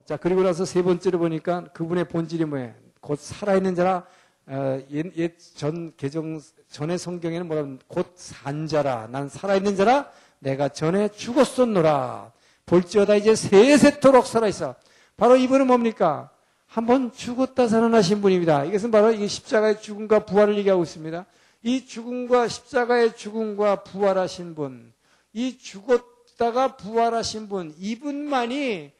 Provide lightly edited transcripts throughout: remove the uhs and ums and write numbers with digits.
자, 그리고 나서 세 번째로 보니까 그분의 본질이 뭐예요? 곧 살아있는 자라, 전의 성경에는 뭐라면 곧 산 자라. 난 살아있는 자라. 내가 전에 죽었었노라. 볼지어다 이제 세세토록 살아있어. 바로 이분은 뭡니까? 한번 죽었다 살아나신 분입니다. 이것은 바로 이 십자가의 죽음과 부활을 얘기하고 있습니다. 이 죽음과 십자가의 죽음과 부활하신 분, 이 죽었다가 부활하신 분, 이분만이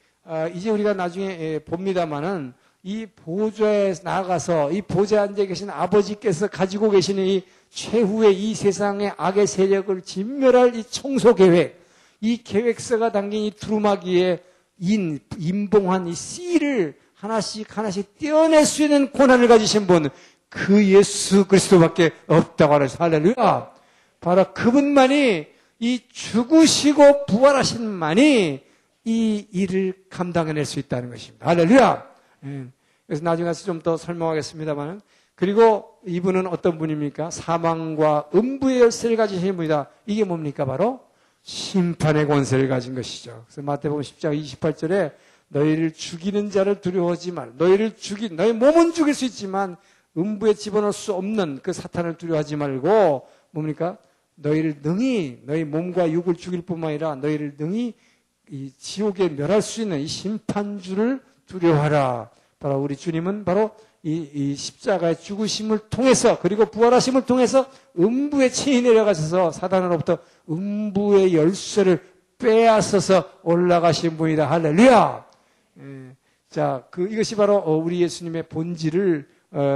이제 우리가 나중에 봅니다마는 이 보좌에 나가서 이 보좌에 앉아 계신 아버지께서 가지고 계시는 이 최후의 이 세상의 악의 세력을 진멸할 이 청소 계획, 이 계획서가 담긴 이 두루마기에 인봉한 이 씨를 하나씩 떼어낼 수 있는 고난을 가지신 분, 그 예수 그리스도밖에 없다고 하는 할렐루야. 바로 그분만이 이 죽으시고 부활하신 만이 이 일을 감당해낼 수 있다는 것입니다. 할렐루야. 그래서 나중에 가서 좀 더 설명하겠습니다만, 그리고 이분은 어떤 분입니까? 사망과 음부의 열쇠를 가지신 분이다. 이게 뭡니까? 바로 심판의 권세를 가진 것이죠. 그래서 마태복음 10장 28절에 너희를 죽이는 자를 두려워하지 말. 너희 몸은 죽일 수 있지만 음부에 집어넣을 수 없는 그 사탄을 두려워하지 말고 뭡니까? 너희를 능히 너희 몸과 육을 죽일 뿐만 아니라 너희를 능히 이 지옥에 멸할 수 있는 이 심판주를 두려워하라. 바로 우리 주님은 바로 이 십자가의 죽으심을 통해서 그리고 부활하심을 통해서 음부에 친히 내려가셔서 사단으로부터 음부의 열쇠를 빼앗아서 올라가신 분이다. 할렐루야. 자, 이것이 바로 우리 예수님의 본질을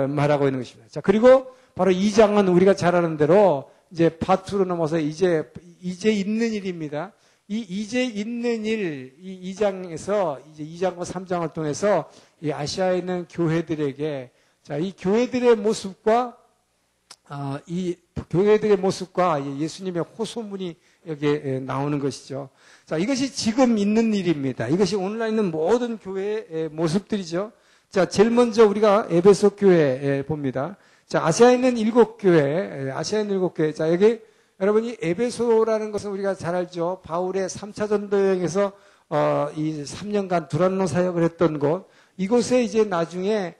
말하고 있는 것입니다. 자, 그리고 바로 2장은 우리가 잘 아는 대로 이제 파트로 넘어서 이제 있는 일입니다. 이제 있는 일, 이 2장에서 이제 2장과 3장을 통해서 이 아시아에 있는 교회들에게 자, 이 교회들의 모습과 예수님의 호소문이 여기에 나오는 것이죠. 자, 이것이 지금 있는 일입니다. 이것이 오늘날 있는 모든 교회의 모습들이죠. 자, 제일 먼저 우리가 에베소 교회 봅니다. 자, 아시아에 있는 7교회. 자, 여기 여러분이 에베소라는 것은 우리가 잘 알죠. 바울의 3차 전도 여행에서 이 3년간 두란노 사역을 했던 곳. 이곳에 이제 나중에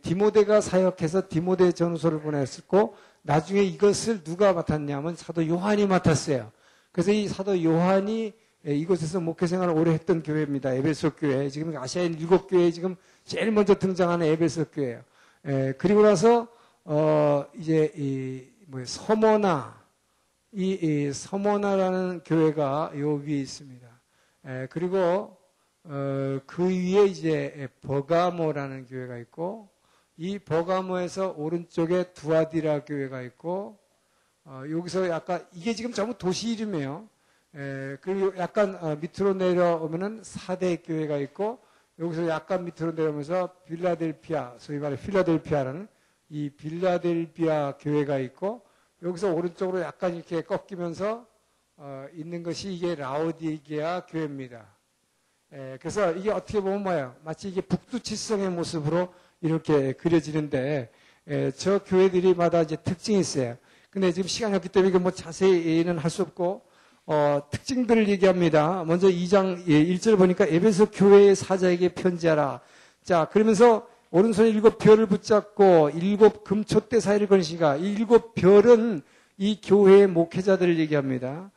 디모데가 사역해서 디모데 전후서를 보냈었고, 나중에 이것을 누가 맡았냐면 사도 요한이 맡았어요. 그래서 이 사도 요한이 이곳에서 목회 생활을 오래 했던 교회입니다. 에베소 교회. 지금 아시아인 7교회에 지금 제일 먼저 등장하는 에베소 교회예요. 그리고 나서 이제 서머나, 이 서머나라는 교회가 여기 있습니다. 그리고 그 위에 이제 버가모라는 교회가 있고, 이 버가모에서 오른쪽에 두아디라 교회가 있고, 여기서 약간 이게 지금 전부 도시 이름이에요. 그리고 약간 밑으로 내려오면은 사대 교회가 있고, 여기서 약간 밑으로 내려오면서 빌라델피아, 소위 말해 필라델피아라는 이 빌라델피아 교회가 있고, 여기서 오른쪽으로 약간 이렇게 꺾이면서 있는 것이 이게 라오디게아 교회입니다. 그래서 이게 어떻게 보면 뭐예요? 마치 이게 북두칠성의 모습으로 이렇게 그려지는데, 저 교회들이마다 이제 특징이 있어요. 근데 지금 시간이 없기 때문에 이거 뭐 자세히는 할 수 없고, 특징들을 얘기합니다. 먼저 2장 1절 보니까 에베소 교회의 사자에게 편지하라. 자, 그러면서 오른손에 7별을 붙잡고 7 금촛대 사이를 거니시가, 이 7별은 이 교회의 목회자들을 얘기합니다.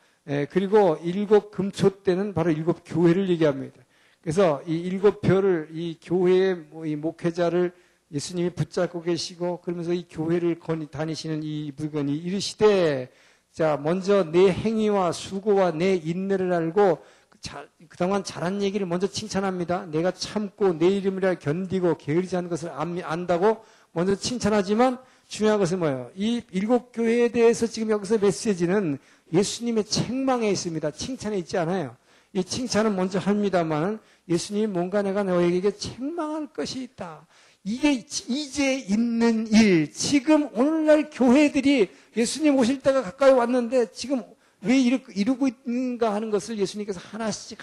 그리고 7 금촛대는 바로 7 교회를 얘기합니다. 그래서 이 7별을 이 교회의 이 목회자를 예수님이 붙잡고 계시고, 그러면서 이 교회를 다니시는 이 물건이 이르시되, 자, 먼저 내 행위와 수고와 내 인내를 알고, 그동안 잘한 얘기를 먼저 칭찬합니다. 내가 참고 내 이름이라 견디고 게으르지 않은 것을 안다고 먼저 칭찬하지만, 중요한 것은 뭐예요? 이 7교회에 대해서 지금 여기서 메시지는 예수님의 책망에 있습니다. 칭찬에 있지 않아요. 이 칭찬은 먼저 합니다만, 예수님이 뭔가 내가 너에게 책망할 것이 있다. 이게 이제 있는 일. 지금 오늘날 교회들이 예수님 오실 때가 가까이 왔는데 지금 왜 이러고 있는가 하는 것을 예수님께서 하나씩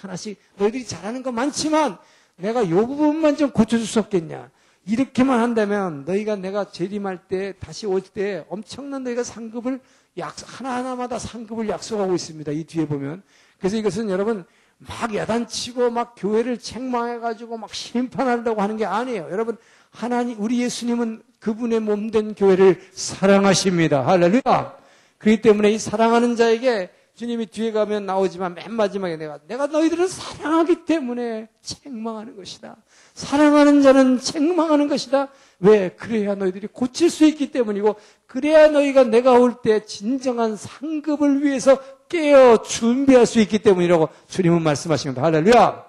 너희들이 잘하는 거 많지만 내가 이 부분만 좀 고쳐줄 수 없겠냐. 이렇게만 한다면 너희가 내가 재림할 때 다시 올 때 엄청난 너희가 상급을 하나하나마다 상급을 약속하고 있습니다. 이 뒤에 보면. 그래서 이것은 여러분 막 야단치고 막 교회를 책망해가지고 막 심판하려고 하는 게 아니에요. 여러분, 하나님, 우리 예수님은 그분의 몸된 교회를 사랑하십니다. 할렐루야. 그렇기 때문에 이 사랑하는 자에게 주님이 뒤에 가면 나오지만 맨 마지막에 내가 너희들을 사랑하기 때문에 책망하는 것이다. 사랑하는 자는 책망하는 것이다. 왜? 그래야 너희들이 고칠 수 있기 때문이고, 그래야 너희가 내가 올 때 진정한 상급을 위해서 깨어 준비할 수 있기 때문이라고 주님은 말씀하십니다. 할렐루야.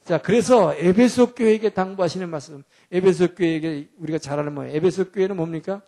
자, 그래서 에베소 교회에게 당부하시는 말씀. 에베소 교회에게 우리가 잘 아는 뭐예요? 에베소 교회는 뭡니까?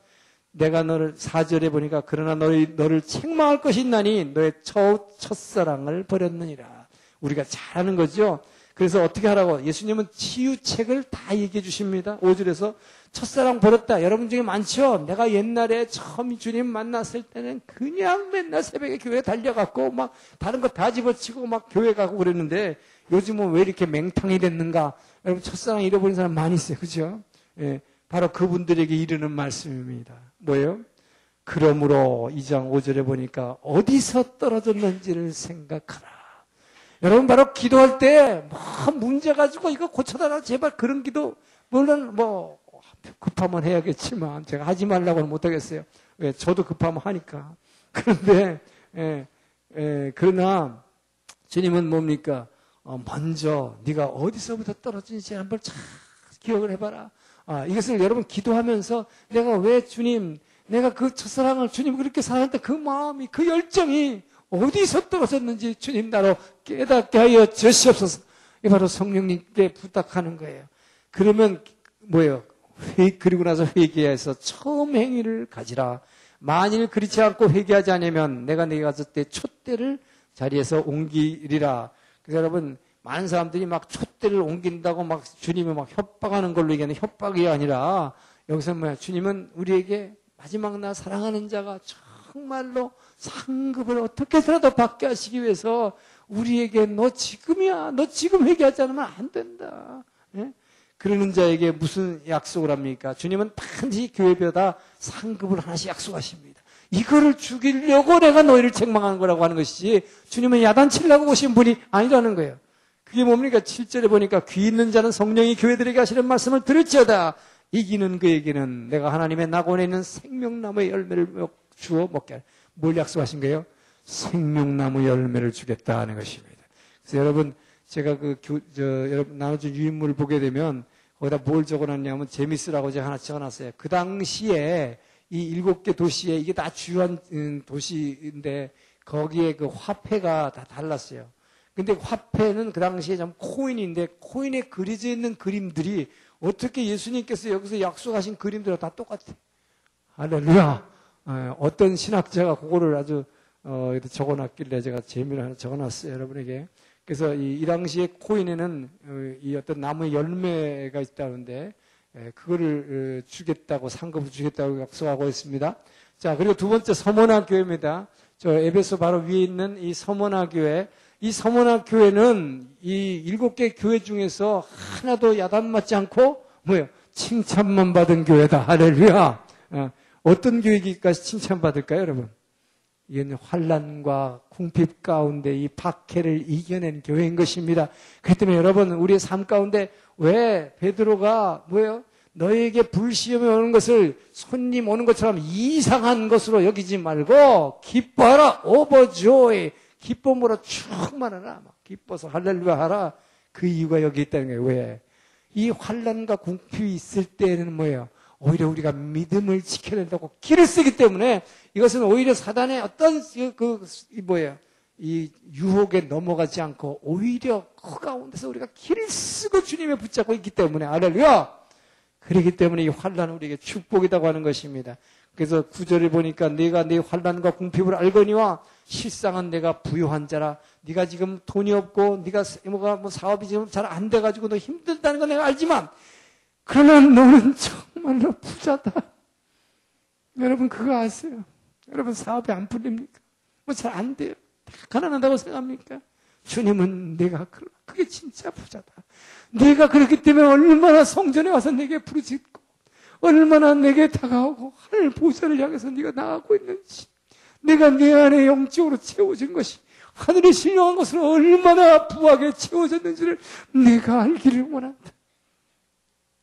내가 너를 4절에 보니까 그러나 너를 책망할 것이 있나니 너의 첫사랑을 버렸느니라. 우리가 잘 아는 거죠. 그래서 어떻게 하라고? 예수님은 치유책을 다 얘기해 주십니다. 5절에서 첫사랑 버렸다. 여러분 중에 많죠? 내가 옛날에 처음 주님 만났을 때는 그냥 맨날 새벽에 교회 달려갔고 막 다른 거 다 집어치고 막 교회 가고 그랬는데 요즘은 왜 이렇게 맹탕이 됐는가? 여러분 첫사랑 잃어버린 사람 많이 있어요. 그죠? 예, 바로 그분들에게 이르는 말씀입니다. 뭐예요? 그러므로 2장 5절에 보니까 어디서 떨어졌는지를 생각하라. 여러분 바로 기도할 때 뭐 문제 가지고 이거 고쳐달라 제발 그런 기도 물론 뭐 급하면 해야겠지만 제가 하지 말라고는 못하겠어요. 왜? 저도 급하면 하니까. 그런데 그러나 주님은 뭡니까? 먼저 네가 어디서부터 떨어진지 한번 잘 기억을 해봐라. 이것을 여러분 기도하면서 내가 왜 주님, 내가 그 첫사랑을 주님 그렇게 사랑했다 그 마음이, 그 열정이 어디서 떨어졌는지 주님 나로 깨닫게 하여 주시옵소서. 이 바로 성령님께 부탁하는 거예요. 그러면 뭐예요? 그리고 나서 회개해서 처음 행위를 가지라. 만일 그렇지 않고 회개하지 않으면 내가 네가 갔을 때 촛대를 자리에서 옮기리라. 그래서 여러분 많은 사람들이 막 촛대를 옮긴다고 막 주님이 막 협박하는 걸로 얘기하는 협박이 아니라 여기서 뭐야? 주님은 우리에게 마지막 날 사랑하는 자가 정말로 상급을 어떻게 해서라도 받게 하시기 위해서 우리에게 너 지금이야. 너 지금 회개하지 않으면 안 된다. 예? 그러는 자에게 무슨 약속을 합니까? 주님은 반드시 교회별다 상급을 하나씩 약속하십니다. 이거를 죽이려고 내가 너희를 책망하는 거라고 하는 것이지 주님은 야단치려고 오신 분이 아니라는 거예요. 그게 뭡니까? 7절에 보니까 귀 있는 자는 성령이 교회들에게 하시는 말씀을 들을지어다. 이기는 그에게는 내가 하나님의 낙원에 있는 생명나무의 열매를 주어 먹게 하라. 뭘 약속하신 거예요? 생명나무 열매를 주겠다 하는 것입니다. 그래서 여러분 제가 여러분 나눠준 유인물을 보게 되면 거기다 뭘 적어놨냐면 재밌으라고 제가 하나 적어놨어요. 그 당시에 이 7개 도시에 이게 다 주요한 도시인데 거기에 그 화폐가 다 달랐어요. 근데 화폐는 그 당시에 좀 코인인데 코인에 그려져 있는 그림들이 어떻게 예수님께서 여기서 약속하신 그림들과 다 똑같아요. 할렐루야. 어떤 신학자가 그거를 아주 적어놨길래 제가 재미를 하나 적어놨어요. 여러분에게. 그래서 이 당시에 코인에는 이 어떤 나무의 열매가 있다는데 그거를 주겠다고 상급을 주겠다고 약속하고 있습니다. 자, 그리고 두 번째 서머나 교회입니다. 저 에베소 바로 위에 있는 이 서머나 교회. 이 서머나 교회는 이 7개 교회 중에서 하나도 야단 맞지 않고 뭐예요? 칭찬만 받은 교회다. 할렐루야. 어떤 교회기까지 칭찬받을까요, 여러분? 이건 환난과 궁핍 가운데 이 박해를 이겨낸 교회인 것입니다. 그렇기 때문에 여러분 우리의 삶 가운데 왜 베드로가 뭐예요? 너에게 불시험이 오는 것을 손님 오는 것처럼 이상한 것으로 여기지 말고 기뻐하라. 오버조이. 기쁨으로 충만하라. 기뻐서 할렐루야 하라. 그 이유가 여기 있다는 거예요. 왜? 이 환난과 궁핍이 있을 때는 뭐예요? 오히려 우리가 믿음을 지켜야 된다고 길을 쓰기 때문에 이것은 오히려 사단의 어떤 이 유혹에 넘어가지 않고 오히려 그 가운데서 우리가 길을 쓰고 주님에 붙잡고 있기 때문에 할렐루야. 그렇기 때문에 이 환난은 우리에게 축복이라고 하는 것입니다. 그래서 9절을 보니까 내가 네 환난과 궁핍을 알거니와 실상은 내가 부유한 자라. 네가 지금 돈이 없고 네가 뭐 사업이 지금 잘 안 돼가지고 너 힘들다는 건 내가 알지만 그러나 너는 정말로 부자다. 여러분 그거 아세요? 여러분 사업이 안 풀립니까? 뭐 잘 안 돼요. 다 가난하다고 생각합니까? 주님은 내가 그게 진짜 부자다. 내가 그렇기 때문에 얼마나 성전에 와서 내게 부르짖고 얼마나 내게 다가오고 하늘 보좌를 향해서 네가 나가고 있는지 내가 내 안에 영적으로 채워진 것이 하늘에 신령한 것은 얼마나 부하게 채워졌는지를 내가 알기를 원한다.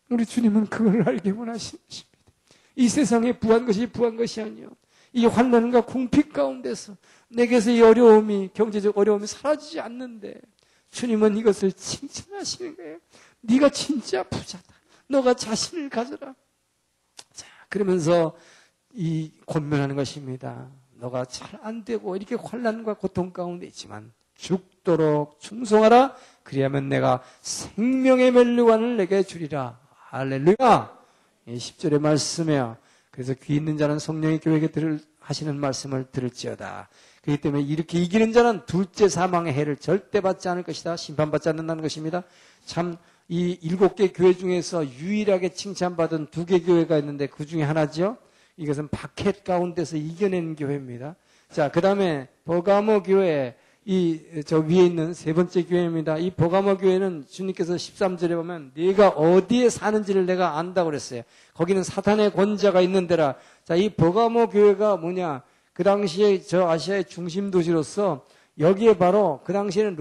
우리 주님은 그걸 알게 원하시는 것입니다. 이 세상에 부한 것이 아니요. 이 환난과 궁핍 가운데서 내게서 이 어려움이, 경제적 어려움이 사라지지 않는데 주님은 이것을 칭찬하시는 거예요. 네가 진짜 부자다. 너가 자신을 가져라. 자, 그러면서 이 권면하는 것입니다. 너가 잘 안 되고 이렇게 환난과 고통 가운데 있지만 죽도록 충성하라. 그리하면 내가 생명의 멸류관을 내게 주리라. 할렐루야. 10절의 말씀이에요. 그래서 귀 있는 자는 성령의 교회에게 하시는 말씀을 들을지어다. 그렇기 때문에 이렇게 이기는 자는 둘째 사망의 해를 절대 받지 않을 것이다. 심판받지 않는다는 것입니다. 참 이 7개 교회 중에서 유일하게 칭찬받은 2개 교회가 있는데 그 중에 하나죠. 이것은 박해 가운데서 이겨낸 교회입니다. 자, 그 다음에 버가모 교회, 저 위에 있는 세 번째 교회입니다. 이 버가모 교회는 주님께서 13절에 보면 네가 어디에 사는지를 내가 안다고 그랬어요. 거기는 사탄의 권자가 있는 데라. 자, 이 버가모 교회가 뭐냐? 그 당시에 저 아시아의 중심 도시로서 여기에 바로 그 당시에는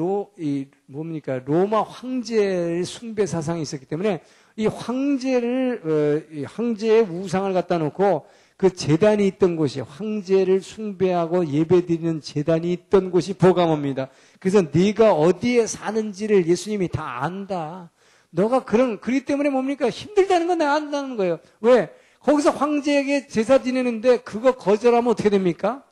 로마 황제의 숭배 사상이 있었기 때문에 이 황제의 우상을 갖다 놓고 그 제단이 있던 곳이, 황제를 숭배하고 예배드리는 제단이 있던 곳이 버가모입니다. 그래서 네가 어디에 사는지를 예수님이 다 안다. 너가 그렇기 때문에 뭡니까? 힘들다는 건 내가 안다는 거예요. 왜? 거기서 황제에게 제사 지내는데 그거 거절하면 어떻게 됩니까?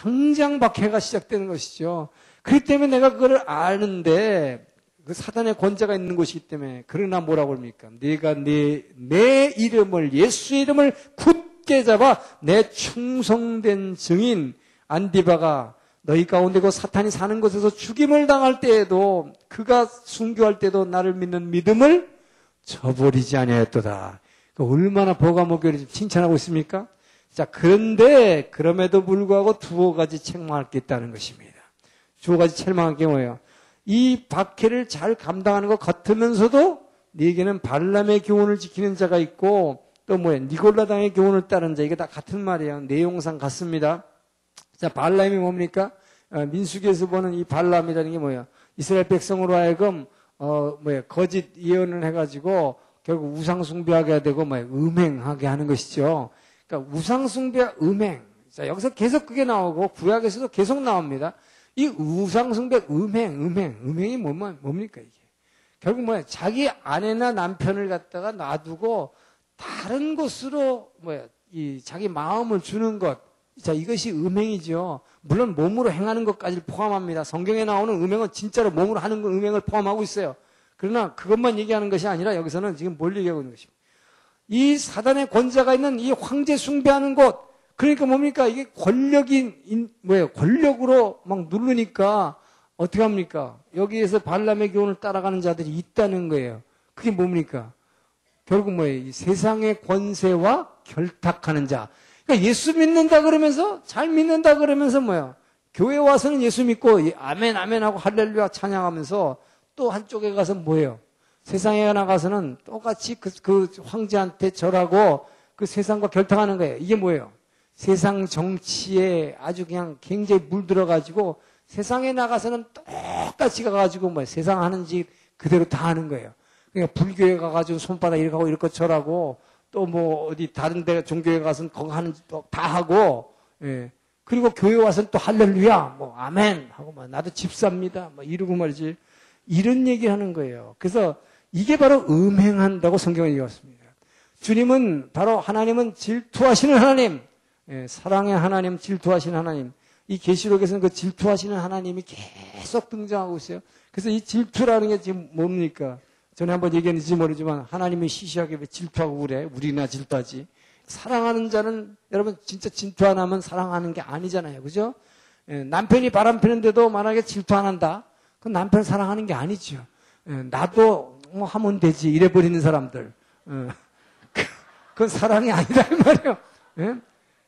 당장 박해가 시작되는 것이죠. 그렇기 때문에 내가 그걸 아는데 그 사단의 권자가 있는 곳이기 때문에. 그러나 뭐라고 합니까? 네가 내 이름을, 예수의 이름을 굳게 잡아 내 충성된 증인 안디바가 너희 가운데 그 사탄이 사는 곳에서 죽임을 당할 때에도, 그가 순교할 때도 나를 믿는 믿음을 저버리지 아니하였도다. 얼마나 버가모 교회를 칭찬하고 있습니까? 자, 그런데 그럼에도 불구하고 두어 가지 책망할 게 있다는 것입니다. 두어 가지 책망할 게 뭐예요? 이 박해를 잘 감당하는 것 같으면서도 네게는 발람의 교훈을 지키는 자가 있고 또 뭐예요? 니골라당의 교훈을 따르는 자. 이게 다 같은 말이에요. 내용상 같습니다. 자, 발람이 뭡니까? 민수기에서 보는 이 발람이라는 게 뭐예요? 이스라엘 백성으로 하여금 거짓 예언을 해가지고 결국 우상숭배하게 되고 음행하게 하는 것이죠. 그러니까 우상숭배, 음행. 자, 여기서 계속 그게 나오고 구약에서도 계속 나옵니다. 이 우상숭배, 음행이 뭡니까 이게? 결국 뭐야? 자기 아내나 남편을 갖다가 놔두고 다른 곳으로 이 자기 마음을 주는 것. 자, 이것이 음행이죠. 물론 몸으로 행하는 것까지 포함합니다. 성경에 나오는 음행은 진짜로 몸으로 하는 음행을 포함하고 있어요. 그러나 그것만 얘기하는 것이 아니라 여기서는 지금 뭘 얘기하고 있는 것입니다. 이 사단의 권자가 있는 이 황제 숭배하는 곳. 그러니까 뭡니까? 이게 권력으로 막 누르니까 어떻게 합니까? 여기에서 발람의 교훈을 따라가는 자들이 있다는 거예요. 그게 뭡니까? 결국 뭐예요? 이 세상의 권세와 결탁하는 자. 그러니까 예수 믿는다 그러면서, 잘 믿는다 그러면서 뭐예요? 교회 와서는 예수 믿고 아멘 아멘 하고 할렐루야 찬양하면서 또 한쪽에 가서 뭐예요? 세상에 나가서는 똑같이 그 황제한테 절하고 그 세상과 결탁하는 거예요. 이게 뭐예요? 세상 정치에 아주 그냥 굉장히 물들어가지고 세상에 나가서는 똑같이 가가지고 세상 하는 짓 그대로 다 하는 거예요. 그러니까 불교에 가가지고 손바닥 이렇게 하고 이렇게 절하고 또 어디 다른 데 종교에 가서는 거기 하는 짓 다 하고, 예. 그리고 교회 와서는 또 할렐루야, 아멘 하고 나도 집사입니다. 이러고 말이지. 이런 얘기 하는 거예요. 그래서 이게 바로 음행한다고 성경은 얘기했습니다. 주님은 바로 하나님은 질투하시는 하나님, 사랑의 하나님, 질투하시는 하나님. 이 계시록에서는 그 질투하시는 하나님이 계속 등장하고 있어요. 그래서 이 질투라는 게 지금 뭡니까? 전에 한번 얘기했는지 모르지만 하나님이 시시하게 왜 질투하고 그래? 우리나 질투하지. 사랑하는 자는 여러분 진짜 질투 안 하면 사랑하는 게 아니잖아요. 그죠? 남편이 바람 피는데도 만약에 질투 안 한다? 그건 남편 사랑하는 게 아니죠. 나도 하면 되지 이래버리는 사람들. 그건 사랑이 아니다 이 말이에요.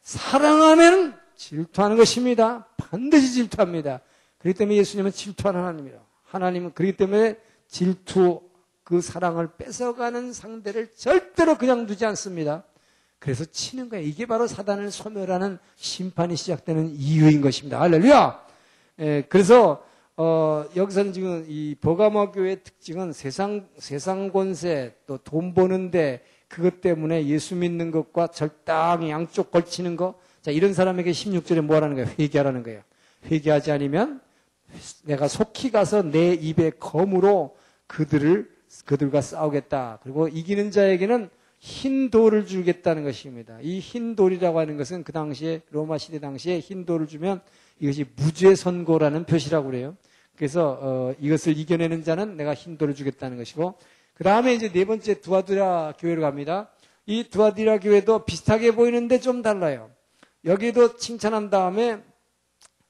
사랑하면 질투하는 것입니다. 반드시 질투합니다. 그렇기 때문에 예수님은 질투하는 하나님이에요. 하나님은 그렇기 때문에 질투, 그 사랑을 뺏어가는 상대를 절대로 그냥 두지 않습니다. 그래서 치는 거예요. 이게 바로 사단을 소멸하는 심판이 시작되는 이유인 것입니다. 할렐루야! 그래서 여기서는 지금 이 버가모 교회의 특징은 세상 권세 또 돈 버는데 그것 때문에 예수 믿는 것과 절당히 양쪽 걸치는 거. 자, 이런 사람에게 16절에 뭐라는 거예요? 회개하라는 거예요. 회개하지 않으면 내가 속히 가서 내 입의 검으로 그들과 싸우겠다. 그리고 이기는 자에게는 흰 돌을 주겠다는 것입니다. 이 흰 돌이라고 하는 것은 그 당시에 로마 시대 당시에 흰 돌을 주면 이것이 무죄 선고라는 표시라고 그래요. 그래서 이것을 이겨내는 자는 내가 흰 돌을 주겠다는 것이고, 그 다음에 이제 네 번째 두아디라 교회로 갑니다. 이 두아디라 교회도 비슷하게 보이는데 좀 달라요. 여기도 칭찬한 다음에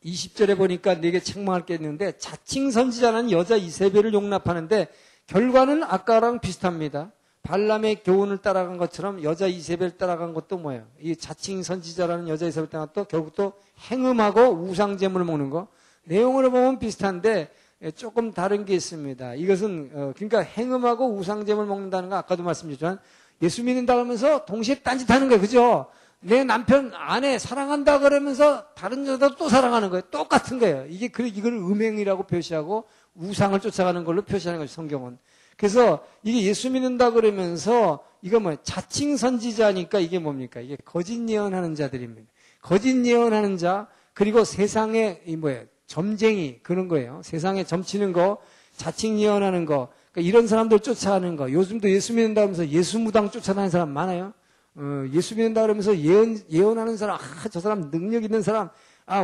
20절에 보니까 네게 책망할 게 있는데, 자칭 선지자는 여자 이세벨을 용납하는데 결과는 아까랑 비슷합니다. 발람의 교훈을 따라간 것처럼 여자 이세벨 따라간 것도 뭐예요? 이 자칭 선지자라는 여자 이세벨 따라간 것도 결국 또 행음하고 우상제물을 먹는 거. 내용으로 보면 비슷한데 조금 다른 게 있습니다. 이것은 그러니까 행음하고 우상제물 먹는다는 거 아까도 말씀드렸지만 예수 믿는다 그러면서 동시에 딴짓하는 거예요. 그죠? 내 남편 아내 사랑한다 그러면서 다른 여자도 또 사랑하는 거예요. 똑같은 거예요. 이걸 음행이라고 표시하고 우상을 쫓아가는 걸로 표시하는 거죠. 성경은. 그래서 이게 예수 믿는다 그러면서 이거 뭐 자칭 선지자니까 이게 뭡니까? 이게 거짓 예언하는 자들입니다. 거짓 예언하는 자, 그리고 세상에 점쟁이 그런 거예요. 세상에 점치는 거, 자칭 예언하는 거, 그러니까 이런 사람들 쫓아가는 거. 요즘도 예수 믿는다 그러면서 예수 무당 쫓아다니는 사람 많아요. 예수 믿는다 그러면서 예언하는 사람, 저 사람 능력 있는 사람,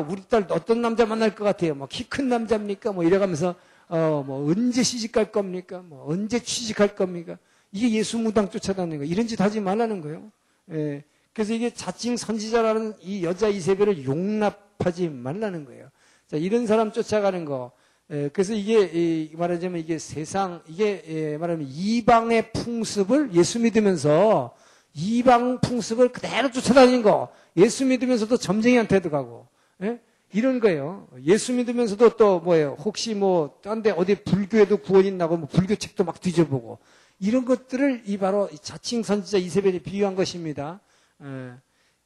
우리 딸 어떤 남자 만날 것 같아요. 뭐 키 큰 남자입니까? 뭐 이래가면서 뭐 언제 시집갈 겁니까? 뭐 언제 취직할 겁니까? 이게 예수 무당 쫓아다니는 거. 이런 짓 하지 말라는 거예요. 그래서 이게 자칭 선지자라는 이 여자 이세벨을 용납하지 말라는 거예요. 자, 이런 사람 쫓아가는 거. 그래서 이게 말하자면 이게 이게 말하면 이방의 풍습을 예수 믿으면서 이방 풍습을 그대로 쫓아다니는 거. 예수 믿으면서도 점쟁이한테도 가고. 이런 거예요. 예수 믿으면서도 또 뭐예요? 혹시 뭐 딴 데 어디 불교에도 구원 있나고 뭐 불교 책도 막 뒤져보고 이런 것들을 바로 자칭 선지자 이세벨이 비유한 것입니다.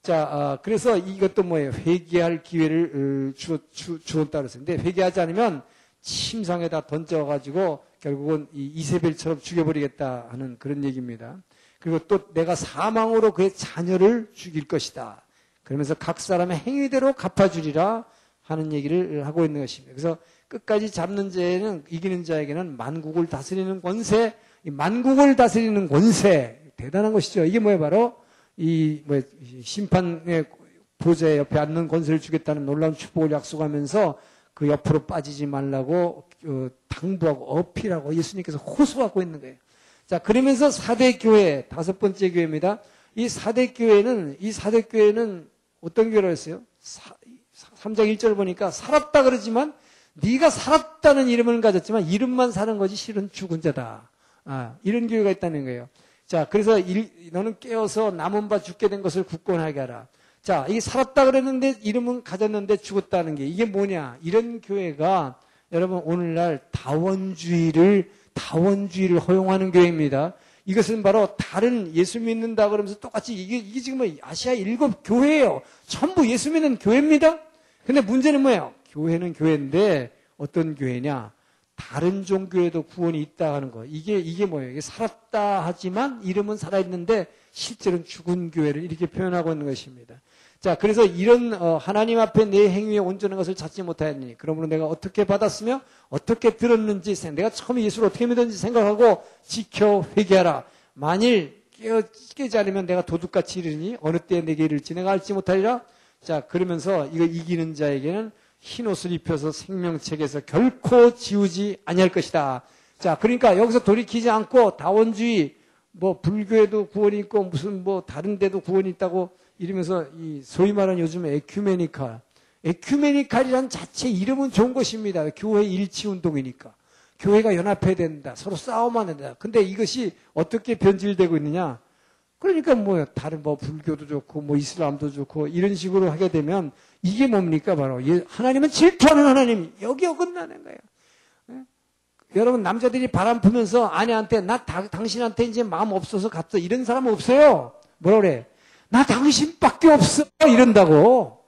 자, 그래서 이것도 뭐예요? 회개할 기회를 주었다 그랬는데 회개하지 않으면 침상에다 던져가지고 결국은 이세벨처럼 죽여버리겠다 하는 그런 얘기입니다. 그리고 또 내가 사망으로 그의 자녀를 죽일 것이다. 그러면서 각 사람의 행위대로 갚아주리라 하는 얘기를 하고 있는 것입니다. 그래서 끝까지 잡는 자에는 이기는 자에게는 만국을 다스리는 권세, 이 만국을 다스리는 권세 대단한 것이죠. 이게 뭐예요? 바로 심판의 보좌 옆에 앉는 권세를 주겠다는 놀라운 축복을 약속하면서 그 옆으로 빠지지 말라고 당부하고 어필하고 예수님께서 호소하고 있는 거예요. 자, 그러면서 4대 교회, 5번째 교회입니다. 이 4대 교회는 어떤 교회라고 했어요? 3장 1절 보니까 살았다 그러지만 네가 살았다는 이름을 가졌지만 이름만 사는 거지 실은 죽은 자다. 이런 교회가 있다는 거예요. 자, 그래서 너는 깨어서 남은 바 죽게 된 것을 굳건하게 하라. 자, 이게 살았다 그랬는데 이름은 가졌는데 죽었다는 게 이게 뭐냐? 이런 교회가 여러분 오늘날 다원주의를 허용하는 교회입니다. 이것은 바로 다른 예수 믿는다 그러면서 똑같이 이게 지금 아시아 7교회예요. 전부 예수 믿는 교회입니다. 근데 문제는 뭐예요? 교회는 교회인데 어떤 교회냐? 다른 종교에도 구원이 있다 하는 거. 이게 뭐예요? 이게 살았다 하지만 이름은 살아있는데 실제로는 죽은 교회를 이렇게 표현하고 있는 것입니다. 자, 그래서 이런 하나님 앞에 내 행위에 온전한 것을 찾지 못하였니? 그러므로 내가 어떻게 받았으며 어떻게 들었는지 내가 처음에 예수를 어떻게 믿었는지 생각하고 지켜 회개하라. 만일 깨지 않으면 내가 도둑같이 이르니 어느 때에 내게 이를지 내가 알지 못하리라. 자, 그러면서 이거 이기는 자에게는 흰옷을 입혀서 생명책에서 결코 지우지 아니할 것이다. 자, 그러니까 여기서 돌이키지 않고 다원주의, 뭐 불교에도 구원이 있고 무슨 뭐 다른 데도 구원이 있다고 이러면서 이 소위 말하는 요즘 에큐메니칼이란 자체 이름은 좋은 것입니다. 교회 일치운동이니까. 교회가 연합해야 된다. 서로 싸우면 안 된다. 근데 이것이 어떻게 변질되고 있느냐? 그러니까 뭐 다른 뭐 불교도 좋고 뭐 이슬람도 좋고 이런 식으로 하게 되면 이게 뭡니까? 바로 하나님은 질투하는 하나님. 여기 어긋나는 거예요. 여러분 남자들이 바람 피면서 아내한테 나 당신한테 이제 마음 없어서 갔어. 이런 사람은 없어요. 뭐라 그래? 나 당신밖에 없어. 이런다고.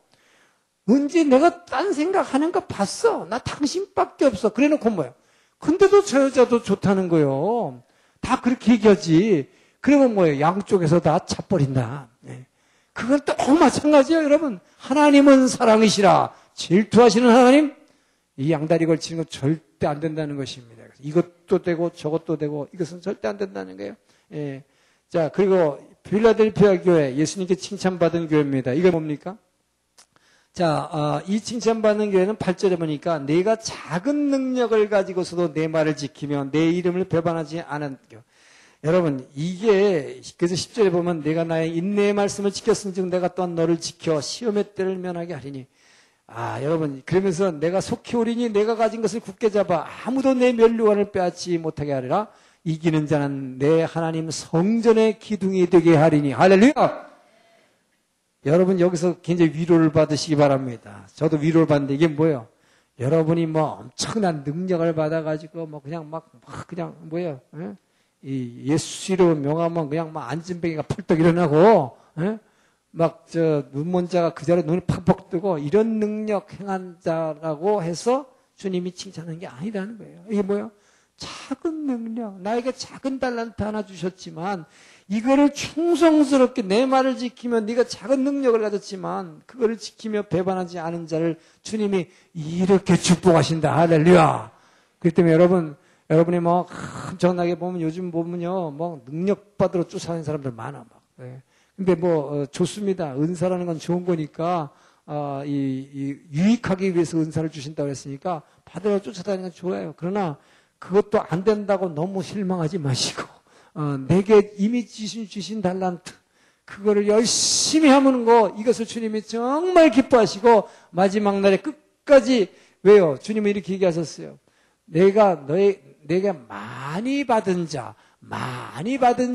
언제 내가 딴 생각하는 거 봤어? 나 당신밖에 없어. 그래 놓고 뭐야? 근데도 저 여자도 좋다는 거요. 다 그렇게 얘기하지. 그러면 뭐예요? 양쪽에서 다 차버린다. 네. 그건 또 마찬가지예요, 여러분. 하나님은 사랑이시라. 질투하시는 하나님, 이 양다리 걸치는 건 절대 안 된다는 것입니다. 이것도 되고 저것도 되고 이것은 절대 안 된다는 거예요. 예. 자, 그리고 필라델피아 교회, 예수님께 칭찬받은 교회입니다. 이게 뭡니까? 자, 이 칭찬받는 교회는 8절에 보니까 내가 작은 능력을 가지고서도 내 말을 지키며 내 이름을 배반하지 않은 교회. 여러분, 이게, 그래서 10절에 보면 내가 나의 인내의 말씀을 지켰은 즉 내가 또한 너를 지켜 시험의 때를 면하게 하리니. 여러분, 그러면서 내가 속히 오리니 내가 가진 것을 굳게 잡아 아무도 내 면류관을 빼앗지 못하게 하리라. 이기는 자는 내 하나님 성전의 기둥이 되게 하리니. 할렐루야! 여러분, 여기서 굉장히 위로를 받으시기 바랍니다. 저도 위로를 받는데 이게 뭐예요? 여러분이 뭐 엄청난 능력을 받아가지고 뭐 그냥 그냥 뭐예요? 예? 이 예수로 명하면 그냥 막 안진뱅이가 펄떡 일어나고, 예? 눈먼자가 그 자리에 눈이 팍팍 뜨고 이런 능력 행한 자라고 해서 주님이 칭찬하는 게 아니라는 거예요. 이게 뭐예요? 작은 능력, 나에게 작은 달란트 하나 주셨지만 이거를 충성스럽게 내 말을 지키면 네가 작은 능력을 가졌지만 그거를 지키며 배반하지 않은 자를 주님이 이렇게 축복하신다. 할렐루야. 그렇기 때문에 여러분이 뭐 엄청나게 보면 요즘 보면요, 뭐 능력 받으러 쫓아다니는 사람들 많아 막. 네. 근데 좋습니다. 은사라는 건 좋은 거니까 유익하기 위해서 은사를 주신다고 했으니까 받으러 쫓아다니는 건 좋아요. 그러나 그것도 안 된다고 너무 실망하지 마시고 내게 이미 주신 달란트 그거를 열심히 하는 거 이것을 주님이 정말 기뻐하시고 마지막 날에 끝까지 왜요? 주님은 이렇게 얘기하셨어요. 내가 많이 받은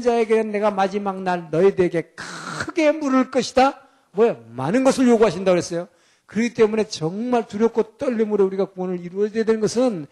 자에게는 내가 마지막 날 너희들에게 크게 물을 것이다. 뭐야? 많은 것을 요구하신다고 그랬어요. 그렇기 때문에 정말 두렵고 떨림으로 우리가 구원을 이루어야 되는 것은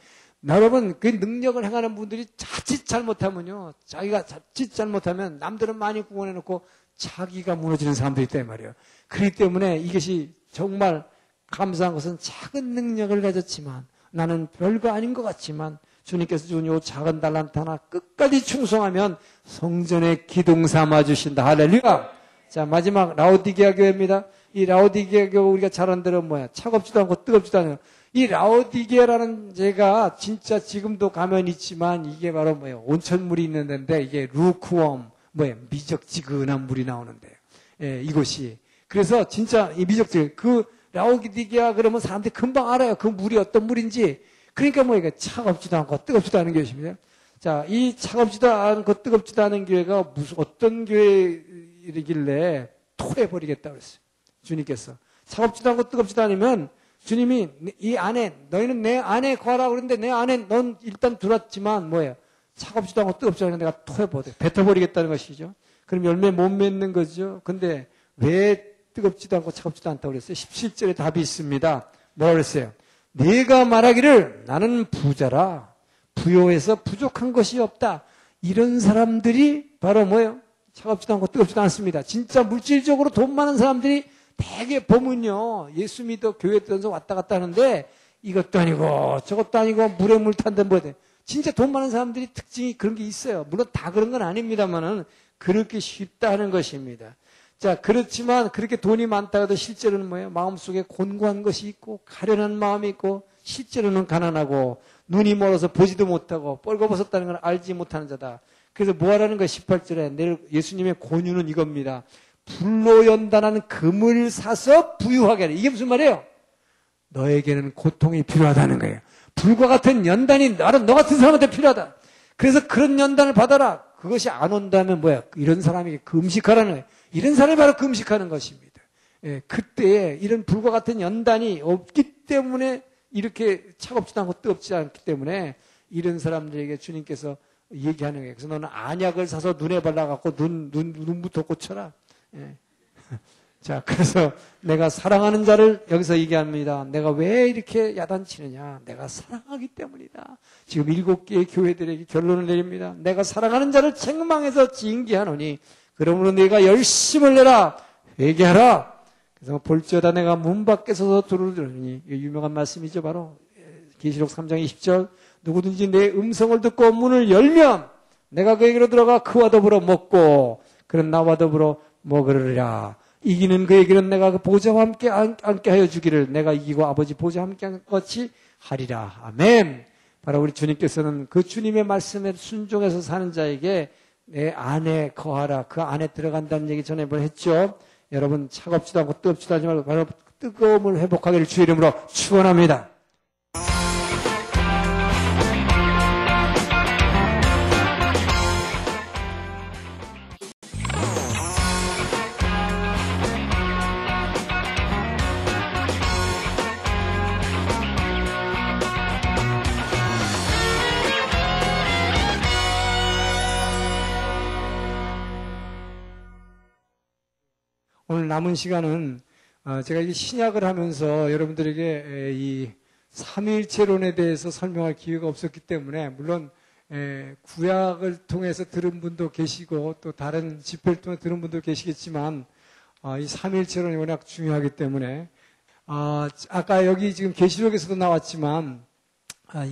여러분, 그 능력을 행하는 분들이 자칫 잘못하면요. 자기가 자칫 잘못하면 남들은 많이 구원해놓고 자기가 무너지는 사람들이 있단 말이에요. 그렇기 때문에 이것이 정말 감사한 것은 작은 능력을 가졌지만 나는 별거 아닌 것 같지만 주님께서 준 요 작은 달란트 하나 끝까지 충성하면 성전의 기둥 삼아 주신다. 할렐루야! 자, 마지막 라오디게아 교회입니다. 이 라오디게아 교회 우리가 잘 아는 대로 뭐야? 차갑지도 않고 뜨겁지도 않아요. 이 라오디게아라는 제가 진짜 지금도 가면 있지만 이게 바로 뭐예요? 온천물이 있는 데인데 이게 루크웜, 미적지근한 물이 나오는데. 예, 이곳이. 그래서 진짜 이 그 라오디게아 그러면 사람들이 금방 알아요. 그 물이 어떤 물인지. 그러니까 이게 차갑지도 않고 뜨겁지도 않은 교회입니다. 자, 이 차갑지도 않고 뜨겁지도 않은 교회가 어떤 교회이길래 토해버리겠다 그랬어요. 주님께서. 차갑지도 않고 뜨겁지도 않으면 주님이 이 안에 너희는 내 안에 거하라 그러는데 내 안에 넌 일단 들었지만 뭐예요? 차갑지도 않고 뜨겁지도 않은 내가 뱉어버리겠다는 것이죠. 그럼 열매 못 맺는 거죠. 근데 왜 뜨겁지도 않고 차갑지도 않다고 그랬어요? 17절에 답이 있습니다. 뭐라고 그랬어요? 네가 말하기를 나는 부자라 부요해서 부족한 것이 없다. 이런 사람들이 바로 뭐예요? 차갑지도 않고 뜨겁지도 않습니다. 진짜 물질적으로 돈 많은 사람들이 대개 보면요. 예수 믿어 교회 다녀서 왔다 갔다 하는데 이것도 아니고 저것도 아니고 물에 물 탄데 뭐야 돼. 진짜 돈 많은 사람들이 특징이 그런 게 있어요. 물론 다 그런 건 아닙니다만은 그렇게 쉽다 하는 것입니다. 자, 그렇지만 그렇게 돈이 많다 해도 실제로는 뭐예요? 마음속에 곤고한 것이 있고 가련한 마음이 있고 실제로는 가난하고 눈이 멀어서 보지도 못하고 뻘거벗었다는 걸 알지 못하는 자다. 그래서 뭐 하라는 거예요? 18절에 예수님의 권유는 이겁니다. 불로 연단한 금을 사서 부유하게 하라. 이게 무슨 말이에요? 너에게는 고통이 필요하다는 거예요. 불과 같은 연단이 너 같은 사람한테 필요하다. 그래서 그런 연단을 받아라. 그것이 안 온다면 뭐야? 이런 사람에게 금식하라는 거예요. 이런 사람이 바로 금식하는 것입니다. 예, 그때에 이런 불과 같은 연단이 없기 때문에 이렇게 차갑지도 않고 뜨겁지 않기 때문에 이런 사람들에게 주님께서 얘기하는 거예요. 그래서 너는 안약을 사서 눈에 발라갖고 눈부터 꽂혀라. 예. 자, 그래서 내가 사랑하는 자를 여기서 얘기합니다. 내가 왜 이렇게 야단치느냐? 내가 사랑하기 때문이다. 지금 7개의 교회들에게 결론을 내립니다. 내가 사랑하는 자를 책망해서 징계하노니 그러므로 내가 열심을 내라. 회개하라. 그래서 볼지어다 내가 문 밖에 서서 두루두르니, 유명한 말씀이죠. 바로 계시록 3장 20절. 누구든지 내 음성을 듣고 문을 열면 내가 그에게로 들어가 그와 더불어 먹고 그는 나와 더불어 먹으리라. 이기는 그에게는 내가 그 보좌와 함께 앉게 하여 주기를 내가 이기고 아버지 보좌와 함께 한 것이 하리라. 아멘. 바로 우리 주님께서는 그 주님의 말씀에 순종해서 사는 자에게 내 안에 거하라, 그 안에 들어간다는 얘기 전에 한번 했죠. 여러분 차갑지도 않고 뜨겁지도 하지 말고 바로 뜨거움을 회복하기를 주의 이름으로 축원합니다. 오늘 남은 시간은 제가 이 신약을 하면서 여러분들에게 이 삼위일체론에 대해서 설명할 기회가 없었기 때문에 물론 구약을 통해서 들은 분도 계시고 또 다른 집회를 통해 들은 분도 계시겠지만 이 삼위일체론이 워낙 중요하기 때문에 아까 여기 지금 계시록에서도 나왔지만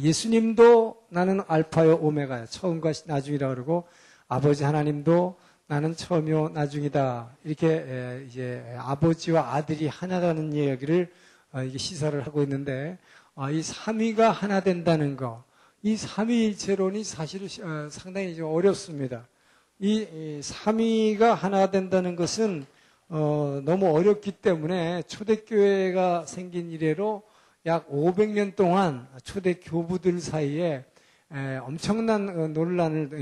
예수님도 나는 알파요 오메가야, 처음과 나중이라 그러고 아버지 하나님도 나는 처음이요 나중이다. 이렇게 이제 아버지와 아들이 하나라는 이야기를 이게 시사를 하고 있는데 이 삼위가 하나 된다는 거, 이 삼위일체론이 사실은 상당히 좀 어렵습니다. 이 삼위가 하나 된다는 것은 너무 어렵기 때문에 초대교회가 생긴 이래로 약 500년 동안 초대 교부들 사이에 엄청난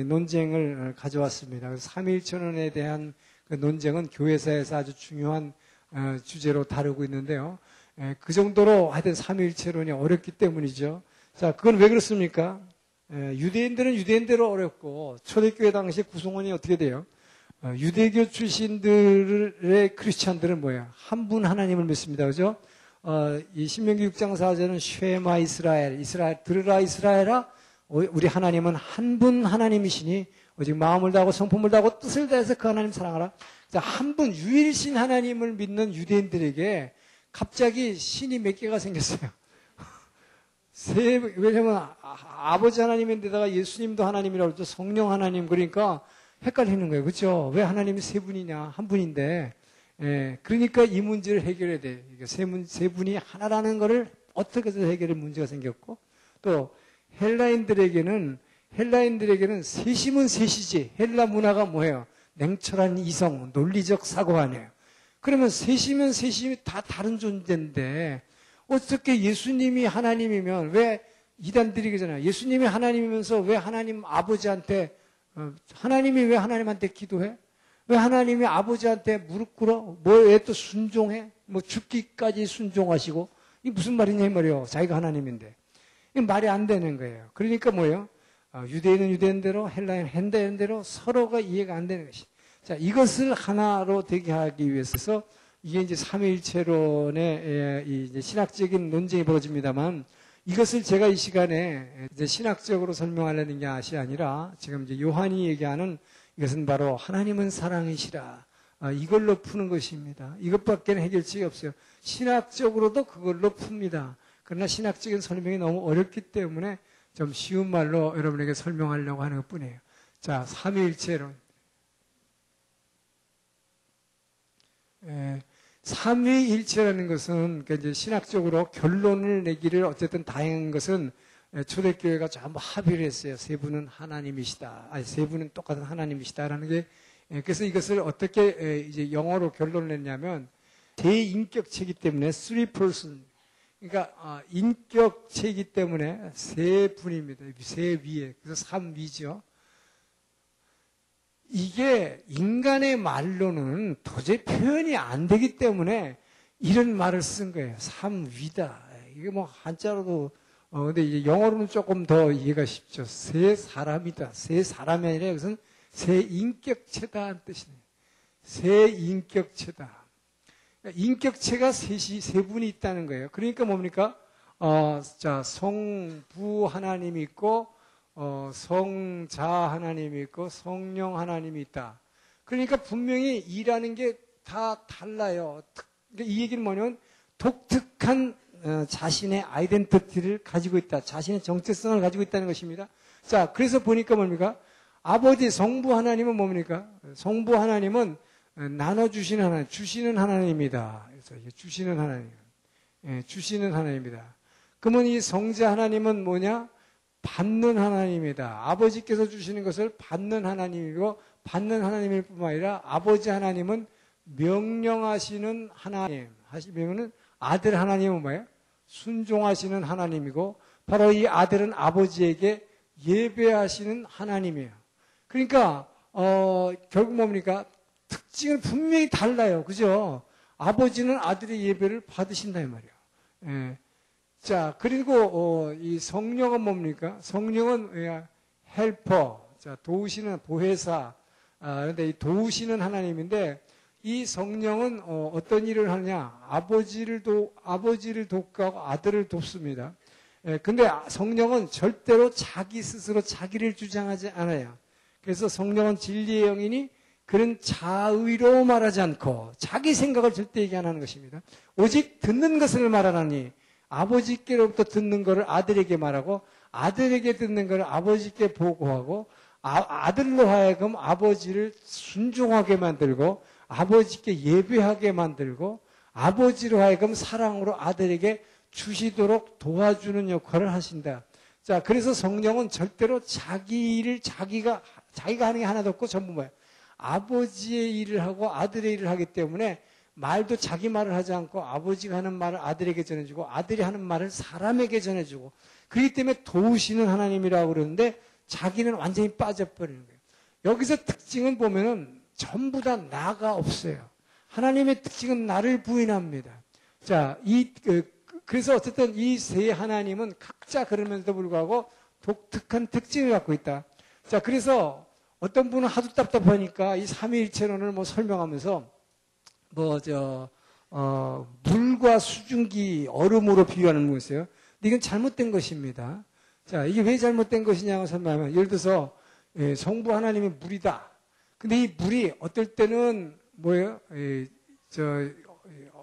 논쟁을 가져왔습니다. 그래서 삼위일체론에 대한 그 논쟁은 교회사에서 아주 중요한 주제로 다루고 있는데요. 그 정도로 하여튼 삼위일체론이 어렵기 때문이죠. 자, 그건 왜 그렇습니까? 유대인들은 유대인대로 어렵고 초대교회 당시 구성원이 어떻게 돼요? 유대교 출신들의 크리스찬들은 뭐예요? 한 분 하나님을 믿습니다. 그죠? 이 신명기 6장 4절은 쉐마 이스라엘, 이스라엘 들으라 이스라엘아, 우리 하나님은 한 분 하나님이시니 오직 마음을 다하고 성품을 다하고 뜻을 다해서 그 하나님 사랑하라. 한 분 유일신 하나님을 믿는 유대인들에게 갑자기 신이 몇 개가 생겼어요. 왜냐면 아버지 하나님인데다가 예수님도 하나님이라고 그러죠. 성령 하나님. 그러니까 헷갈리는 거예요. 그렇죠? 왜 하나님이 세 분이냐? 한 분인데. 그러니까 이 문제를 해결해야 돼요. 세 분이 하나라는 것을 어떻게 해서 해결할 문제가 생겼고, 또 헬라인들에게는 셋이면 셋이지. 헬라 문화가 뭐예요? 냉철한 이성, 논리적 사고 아니에요. 그러면 셋이면 셋이 다 다른 존재인데 어떻게 예수님이 하나님이면 왜 이단들이 그러잖아요. 예수님이 하나님이면서 왜 하나님 아버지한테 하나님이 왜 하나님한테 기도해? 왜 하나님이 아버지한테 무릎 꿇어? 왜 또 순종해? 죽기까지 순종하시고 이게 무슨 말이냐 이 말이에요. 자기가 하나님인데. 이게 말이 안 되는 거예요. 그러니까 뭐예요? 유대인은 유대인대로, 헬라인은 헬라인대로 서로가 이해가 안 되는 것이. 자, 이것을 하나로 되게 하기 위해서 이게 이제 삼위일체론의 이제 신학적인 논쟁이 벌어집니다만 이것을 제가 이 시간에 이제 신학적으로 설명하려는 것이 아니라 지금 이제 요한이 얘기하는 이것은 바로 하나님은 사랑이시라. 이걸로 푸는 것입니다. 이것밖에 해결책이 없어요. 신학적으로도 그걸로 풉니다. 그러나 신학적인 설명이 너무 어렵기 때문에 좀 쉬운 말로 여러분에게 설명하려고 하는 것 뿐이에요. 자, 삼위일체론. 삼위일체라는 것은 이제 신학적으로 결론을 내기를 어쨌든 다행한 것은 초대교회가 전부 합의를 했어요. 세 분은 하나님이시다. 아니, 세 분은 똑같은 하나님이시다라는 게. 그래서 이것을 어떻게 이제 영어로 결론을 냈냐면 대인격체이기 때문에 three person. 그러니까 인격체이기 때문에 세 분입니다. 세 위에. 그래서 삼위죠. 이게 인간의 말로는 도저히 표현이 안 되기 때문에 이런 말을 쓴 거예요. 삼위다. 이게 뭐 한자로도 근데 이제 영어로는 조금 더 이해가 쉽죠. 세 사람이다. 세 사람이 아니라 이것은 세 인격체다는 뜻이네요. 세 인격체다. 인격체가 세 분이 있다는 거예요. 그러니까 뭡니까? 자, 성부 하나님이 있고, 성자 하나님이 있고, 성령 하나님이 있다. 그러니까 분명히 일하는 게 다 달라요. 그러니까 이 얘기는 뭐냐면 독특한 자신의 아이덴티티를 가지고 있다. 자신의 정체성을 가지고 있다는 것입니다. 자, 그래서 보니까 뭡니까? 아버지, 성부 하나님은 뭡니까? 성부 하나님은 나눠주시는 하나님, 주시는 하나님입니다. 그래서 주시는 하나님. 예, 주시는 하나님입니다. 그러면 이 성자 하나님은 뭐냐? 받는 하나님입니다. 아버지께서 주시는 것을 받는 하나님이고, 받는 하나님일 뿐만 아니라 아버지 하나님은 명령하시는 하나님. 하시면은 아들 하나님은 뭐예요? 순종하시는 하나님이고, 바로 이 아들은 아버지에게 예배하시는 하나님이에요. 그러니까 결국 뭡니까? 특징은 분명히 달라요. 그죠? 아버지는 아들의 예배를 받으신다 이 말이에요. 예. 자, 그리고 이 성령은 뭡니까? 성령은 헬퍼, 자, 도우시는 보혜사. 그런데 이 도우시는 하나님인데 이 성령은 어떤 일을 하느냐? 아버지를 돕고 아들을 돕습니다. 예, 근데 성령은 절대로 자기 스스로 자기를 주장하지 않아요. 그래서 성령은 진리의 영이니 그런 자의로 말하지 않고 자기 생각을 절대 얘기 안 하는 것입니다. 오직 듣는 것을 말하나니 아버지께로부터 듣는 것을 아들에게 말하고 아들에게 듣는 것을 아버지께 보고하고 아들로 하여금 아버지를 순종하게 만들고 아버지께 예배하게 만들고 아버지로 하여금 사랑으로 아들에게 주시도록 도와주는 역할을 하신다. 자, 그래서 성령은 절대로 자기가 하는 게 하나도 없고 전부 뭐예요? 아버지의 일을 하고 아들의 일을 하기 때문에 말도 자기 말을 하지 않고 아버지가 하는 말을 아들에게 전해주고 아들이 하는 말을 사람에게 전해주고 그렇기 때문에 도우시는 하나님이라고 그러는데 자기는 완전히 빠져버리는 거예요. 여기서 특징은 보면은 전부 다 나가 없어요. 하나님의 특징은 나를 부인합니다. 자, 그래서 어쨌든 이 세 하나님은 각자 그러면서도 불구하고 독특한 특징을 갖고 있다. 자, 그래서 어떤 분은 하도 답답하니까 이 삼위일체론을 설명하면서 물과 수증기, 얼음으로 비유하는 것이에요. 근데 이건 잘못된 것입니다. 자, 이게 왜 잘못된 것이냐고 설명하면, 예를 들어서, 성부 하나님이 물이다. 근데 이 물이 어떨 때는 뭐예요? 예를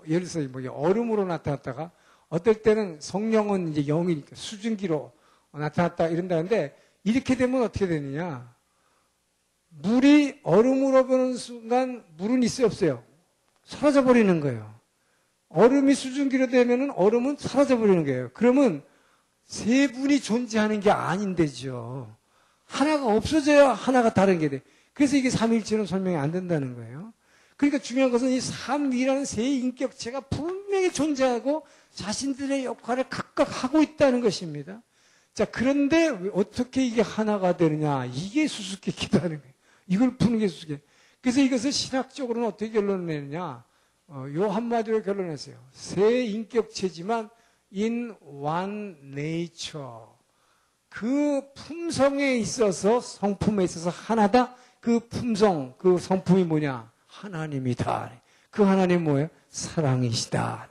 들어서 얼음으로 나타났다가, 어떨 때는 성령은 이제 영이니까 수증기로 나타났다 이런다는데, 이렇게 되면 어떻게 되느냐? 물이 얼음으로 변하는 순간 물은 있어요, 없어요? 사라져 버리는 거예요. 얼음이 수증기로 되면은 얼음은 사라져 버리는 거예요. 그러면 세 분이 존재하는 게 아닌데죠. 하나가 없어져야 하나가 다른 게 돼. 그래서 이게 삼위일체는 설명이 안 된다는 거예요. 그러니까 중요한 것은 이 삼위라는 세 인격체가 분명히 존재하고 자신들의 역할을 각각 하고 있다는 것입니다. 자, 그런데 어떻게 이게 하나가 되느냐? 이게 수수께끼도 하는 거예요. 이걸 푸는 게 수수께끼. 그래서 이것을 신학적으로는 어떻게 결론을 내느냐? 요 한마디로 결론했어요. 세 인격체지만 in one nature. 그 품성에 있어서, 성품에 있어서 하나다. 그 품성, 그 성품이 뭐냐? 하나님이다. 그 하나님 뭐예요? 사랑이시다.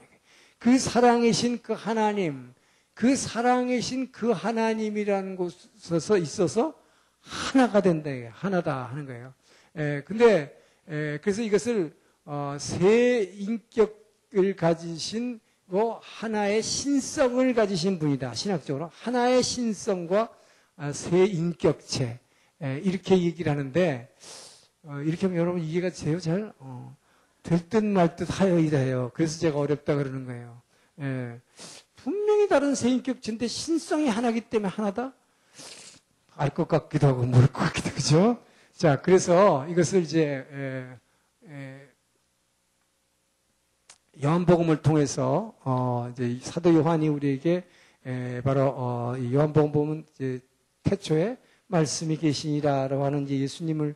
그 사랑이신 그 하나님, 그 사랑이신 그 하나님이라는 곳에서 있어서 하나가 된다. 하나다 하는 거예요. 그래서 이것을 세 인격을 가지신 하나의 신성을 가지신 분이다. 신학적으로 하나의 신성과 세 인격체 이렇게 얘기를 하는데 이렇게 하면 여러분 이해가 돼요? 잘? 될 듯 말 듯 하여이다 해요. 그래서 제가 어렵다 그러는 거예요. 분명히 다른 세 인격체인데 신성이 하나이기 때문에 하나다? 알 것 같기도 하고 모를 것 같기도 하고 그죠? 자, 그래서 이것을 이제 요한복음을 통해서 이제 사도 요한이 우리에게 바로 요한복음 보면 이제 태초에 말씀이 계시니라라고 하는 이제 예수님을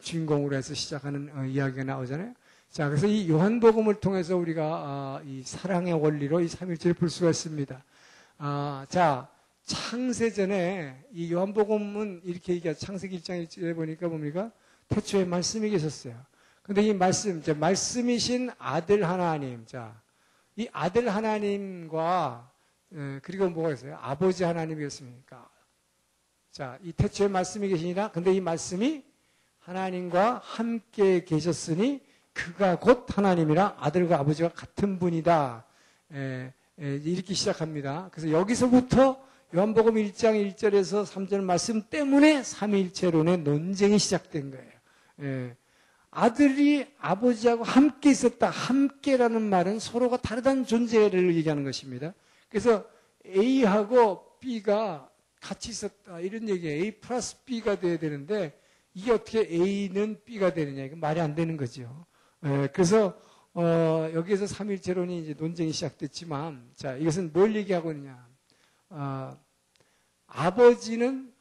주인공으로 해서 시작하는 이야기가 나오잖아요. 자, 그래서 이 요한복음을 통해서 우리가 이 사랑의 원리로 이 삼일체를 볼 수가 있습니다. 자, 창세전에 이 요한복음은 이렇게 얘기하죠. 창세기 1장 1절에 보니까 뭡니까? 태초에 말씀이 계셨어요. 근데 이 말씀, 말씀이신 아들 하나님. 자, 이 아들 하나님과, 그리고 뭐가 있어요? 아버지 하나님이었습니까? 자, 이 태초에 말씀이 계시니라. 근데 이 말씀이 하나님과 함께 계셨으니 그가 곧 하나님이라 아들과 아버지가 같은 분이다. 이렇게 시작합니다. 그래서 여기서부터 요한복음 1장 1절에서 3절 말씀 때문에 삼위일체론의 논쟁이 시작된 거예요. 아들이 아버지하고 함께 있었다. 함께라는 말은 서로가 다르다는 존재를 얘기하는 것입니다. 그래서 A하고 B가 같이 있었다. 이런 얘기예요. A 플러스 B가 돼야 되는데 이게 어떻게 A는 B가 되느냐. 이거 말이 안 되는 거죠. 그래서 여기에서 삼위일체론이 이제 논쟁이 시작됐지만, 자, 이것은 뭘 얘기하고 있느냐. 아버지는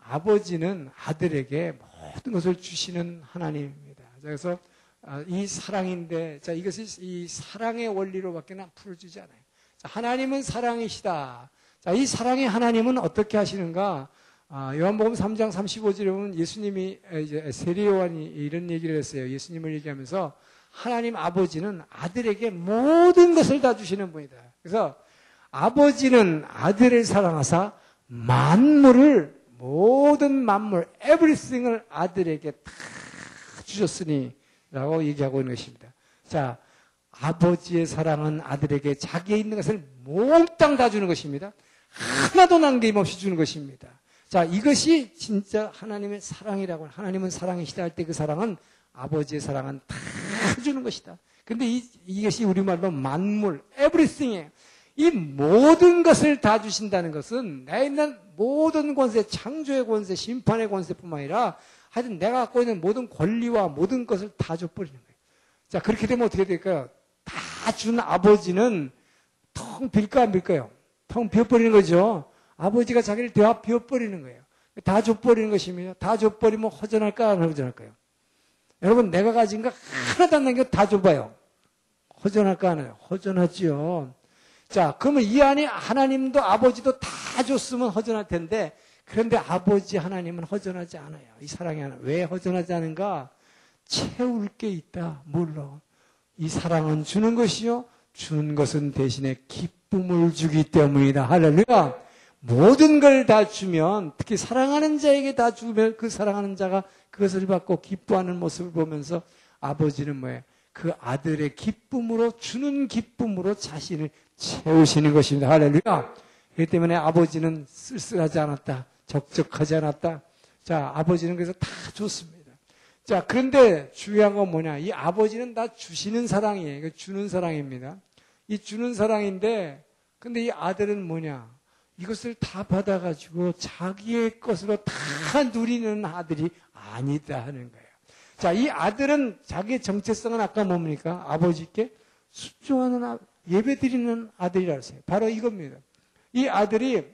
아들에게 모든 것을 주시는 하나님입니다. 그래서 이 사랑인데, 자, 이것이 이 사랑의 원리로밖에 풀어주지 않아요. 자, 하나님은 사랑이시다. 자, 이 사랑의 하나님은 어떻게 하시는가? 요한복음 3장 35절에 보면 예수님이 이제 세례 요한이 이런 얘기를 했어요. 예수님을 얘기하면서 하나님 아버지는 아들에게 모든 것을 다 주시는 분이다. 그래서 아버지는 아들을 사랑하사 모든 만물, everything을 아들에게 다 주셨으니 라고 얘기하고 있는 것입니다. 자, 아버지의 사랑은 아들에게 자기에 있는 것을 몽땅 다 주는 것입니다. 하나도 남김없이 주는 것입니다. 자, 이것이 진짜 하나님의 사랑이라고, 하나님은 사랑이시다 할 때 그 사랑은 아버지의 사랑은 다 주는 것이다. 근데 이것이 우리말로 만물, everything이에요. 이 모든 것을 다 주신다는 것은 내 있는 모든 권세, 창조의 권세, 심판의 권세뿐만 아니라 하여튼 내가 갖고 있는 모든 권리와 모든 것을 다 줘버리는 거예요. 자, 그렇게 되면 어떻게 될까요? 다 준 아버지는 텅 빌까 안 빌까요? 텅 비워버리는 거죠. 아버지가 자기를 다 비워버리는 거예요. 다 줘버리는 것입니다. 다 줘버리면 허전할까 안 허전할까요? 여러분, 내가 가진 거 하나도 안 남겨 다 줘봐요. 허전할까 안 해요? 허전하지요. 자, 그러면 이 안에 하나님도 아버지도 다 줬으면 허전할 텐데, 그런데 아버지 하나님은 허전하지 않아요. 이 사랑이 하나. 왜 허전하지 않은가? 채울 게 있다. 뭘로? 이 사랑은 주는 것이요. 주는 것은 대신에 기쁨을 주기 때문이다. 할렐루야. 모든 걸 다 주면, 특히 사랑하는 자에게 다 주면 그 사랑하는 자가 그것을 받고 기뻐하는 모습을 보면서 아버지는 뭐예요? 그 아들의 기쁨으로, 주는 기쁨으로 자신을 채우시는 것입니다. 할렐루야. 그렇기 때문에 아버지는 쓸쓸하지 않았다. 적적하지 않았다. 자, 아버지는 그래서 다 줬습니다. 자, 그런데 중요한 건 뭐냐? 이 아버지는 다 주시는 사랑이에요. 주는 사랑입니다. 이 주는 사랑인데, 근데 이 아들은 뭐냐? 이것을 다 받아가지고 자기의 것으로 다 누리는 아들이 아니다 하는 거예요. 자, 이 아들은 자기의 정체성은 아까 뭡니까? 아버지께 순종하는 예배 드리는 아들이라고 했어요. 바로 이겁니다. 이 아들이,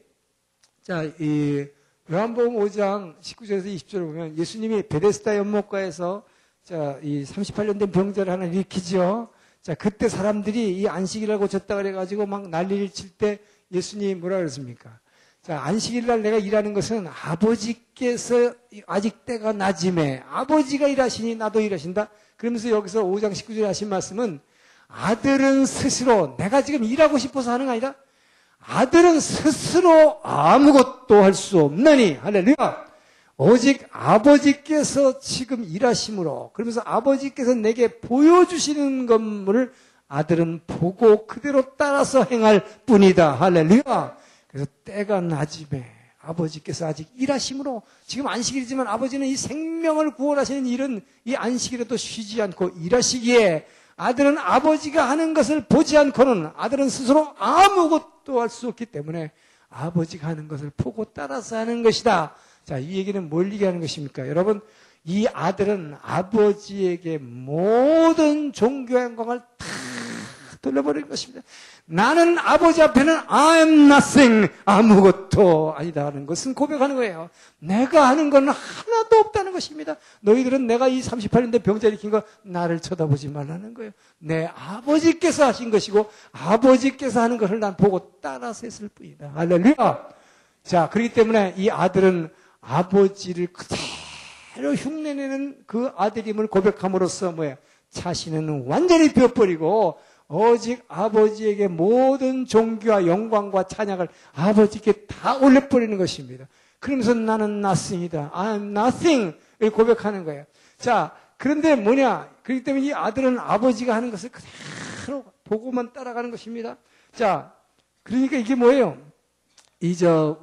자, 이 요한복음 5장 19절에서 20절을 보면 예수님이 베데스다 연못가에서 자, 이 38년 된 병자를 하나 일으키죠. 자, 그때 사람들이 이 안식일을 고쳤다 그래가지고 막 난리를 칠 때 예수님이 뭐라 그랬습니까? 자, 안식일날 내가 일하는 것은 아버지께서 아직 때가 낮음에 아버지가 일하시니 나도 일하신다. 그러면서 여기서 5장 19절에 하신 말씀은 아들은 스스로 내가 지금 일하고 싶어서 하는 거 아니다. 아들은 스스로 아무것도 할 수 없나니 할렐루야. 오직 아버지께서 지금 일하심으로 그러면서 아버지께서 내게 보여주시는 것을 아들은 보고 그대로 따라서 행할 뿐이다. 할렐루야. 그래서 때가 낮음에 아버지께서 아직 일하심으로 지금 안식일이지만 아버지는 이 생명을 구원하시는 일은 이 안식일에도 쉬지 않고 일하시기에 아들은 아버지가 하는 것을 보지 않고는 아들은 스스로 아무것도 할 수 없기 때문에 아버지가 하는 것을 보고 따라서 하는 것이다. 자, 이 얘기는 뭘 얘기하는 것입니까? 여러분, 이 아들은 아버지에게 모든 종교의 영광을 다 돌려버린 것입니다. 나는 아버지 앞에는 I am nothing, 아무것도 아니다 하는 것은 고백하는 거예요. 내가 하는 건 하나도 없다는 것입니다. 너희들은 내가 이 38년 된 병자 일으킨 거 나를 쳐다보지 말라는 거예요. 내 아버지께서 하신 것이고 아버지께서 하는 것을 난 보고 따라서 했을 뿐이다. 할렐루야. 자, 그렇기 때문에 이 아들은 아버지를 그대로 흉내내는 그 아들임을 고백함으로써 뭐예요? 자신은 완전히 비워버리고 오직 아버지에게 모든 존귀와 영광과 찬양을 아버지께 다 올려버리는 것입니다. 그러면서 나는 nothing이다. I'm nothing을 고백하는 거예요. 자, 그런데 뭐냐? 그렇기 때문에 이 아들은 아버지가 하는 것을 그대로 보고만 따라가는 것입니다. 자, 그러니까 이게 뭐예요?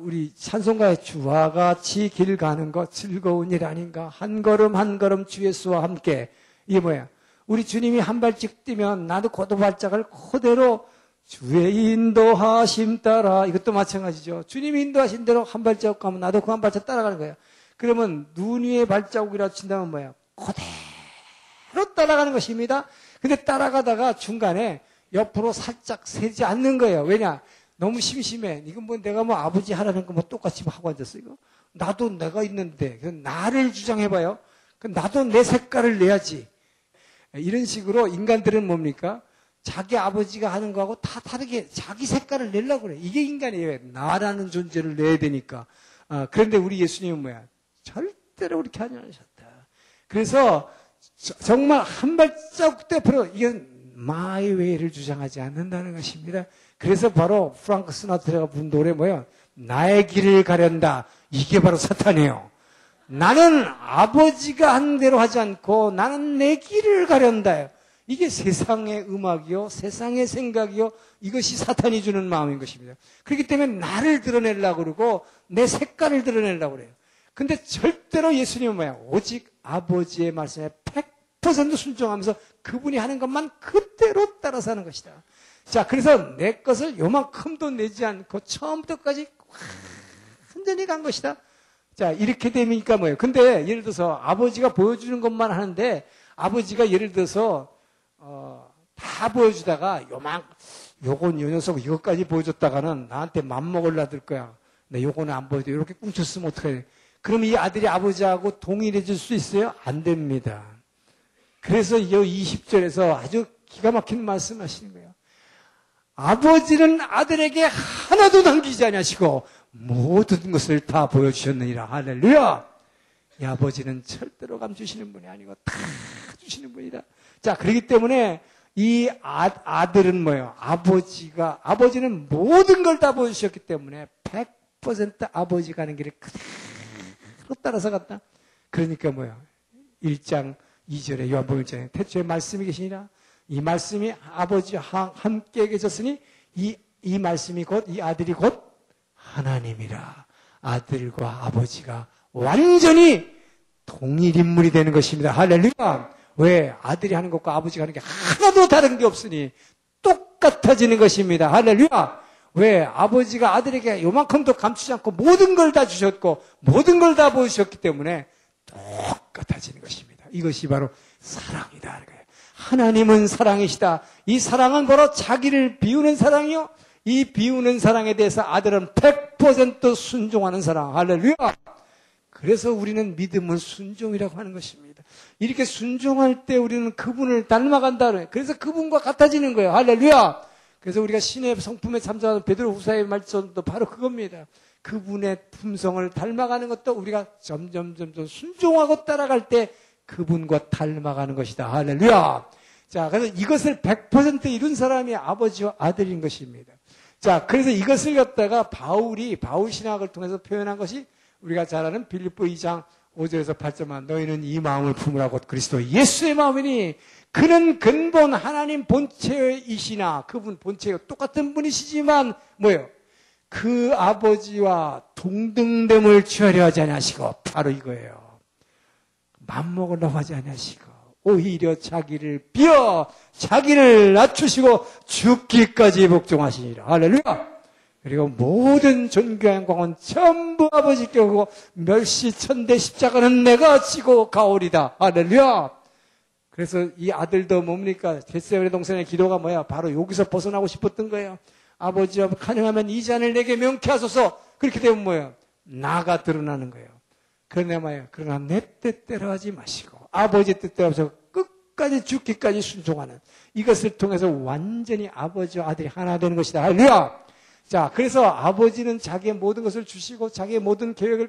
우리 찬송가의 주와 같이 길 가는 것 즐거운 일 아닌가? 한 걸음 한 걸음 주 예수와 함께. 이게 뭐야? 우리 주님이 한 발짝 뛰면 나도 그 발짝을 그대로 주의 인도하심 따라. 이것도 마찬가지죠. 주님이 인도하신 대로 한 발자국 가면 나도 그 한 발짝 따라가는 거예요. 그러면 눈 위에 발자국이라 친다면 뭐야? 그대로 따라가는 것입니다. 근데 따라가다가 중간에 옆으로 살짝 세지 않는 거예요. 왜냐? 너무 심심해. 이건 뭐 내가 뭐 아버지 하라는 거 뭐 똑같이 하고 앉았어, 이거? 나도 내가 있는데. 나를 주장해봐요. 나도 내 색깔을 내야지. 이런 식으로 인간들은 뭡니까? 자기 아버지가 하는 거하고 다 다르게 자기 색깔을 내려고 그래. 이게 인간이에요. 나라는 존재를 내야 되니까. 그런데 우리 예수님은 뭐야? 절대로 그렇게 하지 않으셨다. 그래서 정말 한 발자국도 앞으로 이건 마이 웨이를 주장하지 않는다는 것입니다. 그래서 바로 프랑크 시나트라가 부른 노래 뭐예요? 나의 길을 가련다. 이게 바로 사탄이에요. 나는 아버지가 한 대로 하지 않고 나는 내 길을 가련다. 이게 세상의 음악이요, 세상의 생각이요, 이것이 사탄이 주는 마음인 것입니다. 그렇기 때문에 나를 드러내려고 그러고 내 색깔을 드러내려고 그래요. 근데 절대로 예수님은 뭐야? 오직 아버지의 말씀에 100% 순종하면서 그분이 하는 것만 그대로 따라서 하는 것이다. 자, 그래서 내 것을 요만큼도 내지 않고 처음부터까지 완전히 간 것이다. 자, 이렇게 되니까 뭐예요? 근데 예를 들어서 아버지가 보여주는 것만 하는데 아버지가 예를 들어서 다 보여주다가 요건 요 녀석 이것까지 보여줬다가는 나한테 맘먹으려 들 거야. 나 요거는 안 보여줘. 이렇게 꿍쳤으면 어떡해. 그럼 이 아들이 아버지하고 동일해 줄 수 있어요? 안 됩니다. 그래서 이 20절에서 아주 기가 막힌 말씀 하시는 거예요. 아버지는 아들에게 하나도 남기지 아니하시고 모든 것을 다 보여주셨느니라. 할렐루야! 이 아버지는 절대로 감추시는 분이 아니고 다 주시는 분이다. 자, 그렇기 때문에 이 아들은 뭐예요? 아버지는 모든 걸 다 보여주셨기 때문에 100% 아버지가 하는 길을 그대로 따라서 갔다. 그러니까 뭐예요? 1장 2절에 요한복음 1장에 태초에 말씀이 계시니라. 이 말씀이 아버지와 함께 계셨으니 이 말씀이 곧 이 아들이 곧 하나님이라. 아들과 아버지가 완전히 동일 인물이 되는 것입니다. 할렐루야. 왜? 아들이 하는 것과 아버지가 하는 게 하나도 다른 게 없으니 똑같아지는 것입니다. 할렐루야. 왜? 아버지가 아들에게 요만큼도 감추지 않고 모든 걸 다 주셨고 모든 걸 다 보여주셨기 때문에 똑같아지는 것입니다. 이것이 바로 사랑이다. 하나님은 사랑이시다. 이 사랑은 바로 자기를 비우는 사랑이요. 이 비우는 사랑에 대해서 아들은 100% 순종하는 사랑. 할렐루야. 그래서 우리는 믿음은 순종이라고 하는 것입니다. 이렇게 순종할 때 우리는 그분을 닮아간다. 그래서 그분과 같아지는 거예요. 할렐루야. 그래서 우리가 신의 성품에 참조하는 베드로후서의 말씀도 바로 그겁니다. 그분의 품성을 닮아가는 것도 우리가 점점 순종하고 따라갈 때 그분과 닮아가는 것이다. 할렐루야. 자, 그래서 이것을 100% 이룬 사람이 아버지와 아들인 것입니다. 자, 그래서 이것을 갖다가 바울 신학을 통해서 표현한 것이 우리가 잘 아는 빌립보 2장 5절에서 8절만 너희는 이 마음을 품으라 곧 그리스도 예수의 마음이니 그는 근본 하나님 본체이시나 그분 본체가 똑같은 분이시지만 뭐예요? 그 아버지와 동등됨을 취하려 하지 아니하시고 바로 이거예요. 맘먹으려고 하지 아니하시고 오히려 자기를 비어 자기를 낮추시고 죽기까지 복종하시니라. 할렐루야. 그리고 모든 존귀와 영광은 전부 아버지께 오고 멸시천대 십자가는 내가 지고 가오리다. 할렐루야. 그래서 이 아들도 뭡니까? 겟세마네 동산의 기도가 뭐야? 바로 여기서 벗어나고 싶었던 거예요. 아버지여 가능하면 이 잔을 내게 명케 하소서. 그렇게 되면 뭐예요? 나가 드러나는 거예요. 그러나 뭐예요? 그러나 내 뜻대로 하지 마시고 아버지 뜻대로 하셔서 끝까지 죽기까지 순종하는 이것을 통해서 완전히 아버지와 아들이 하나 되는 것이다. 할렐루야. 자, 그래서 아버지는 자기의 모든 것을 주시고 자기의 모든 계획을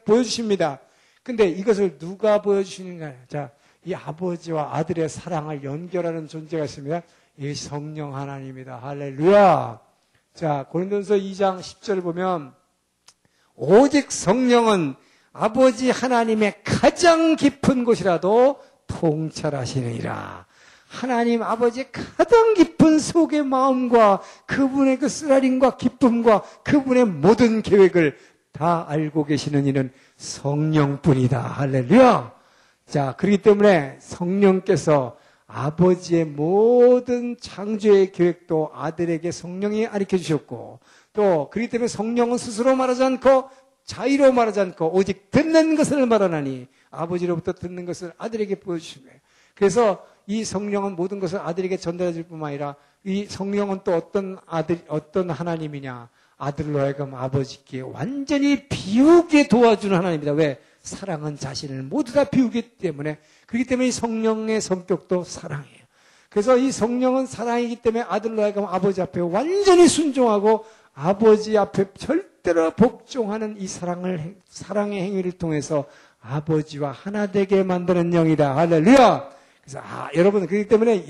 보여주십니다. 근데 이것을 누가 보여주시는가요? 자, 이 아버지와 아들의 사랑을 연결하는 존재가 있습니다. 이 성령 하나님이다. 할렐루야. 자, 고린도전서 2장 10절을 보면 오직 성령은 아버지 하나님의 가장 깊은 곳이라도 통찰하시느니라. 하나님 아버지의 가장 깊은 속의 마음과 그분의 그 쓰라림과 기쁨과 그분의 모든 계획을 다 알고 계시는 이는 성령뿐이다. 할렐루야. 자, 그렇기 때문에 성령께서 아버지의 모든 창조의 계획도 아들에게 성령이 가르쳐 주셨고, 또 그렇기 때문에 성령은 스스로 말하지 않고 자의로 말하지 않고 오직 듣는 것을 말하나니 아버지로부터 듣는 것을 아들에게 보여주신 거예요. 그래서 이 성령은 모든 것을 아들에게 전달해 줄 뿐만 아니라 이 성령은 또 어떤 하나님이냐, 아들로 하여금 아버지께 완전히 비우게 도와주는 하나님입니다. 왜? 사랑은 자신을 모두 다 비우기 때문에. 그렇기 때문에 이 성령의 성격도 사랑이에요. 그래서 이 성령은 사랑이기 때문에 아들로 하여금 아버지 앞에 완전히 순종하고 아버지 앞에 절대로 복종하는 이 사랑의 행위를 통해서 아버지와 하나 되게 만드는 영이다. 할렐루야! 그래서, 여러분, 그렇기 때문에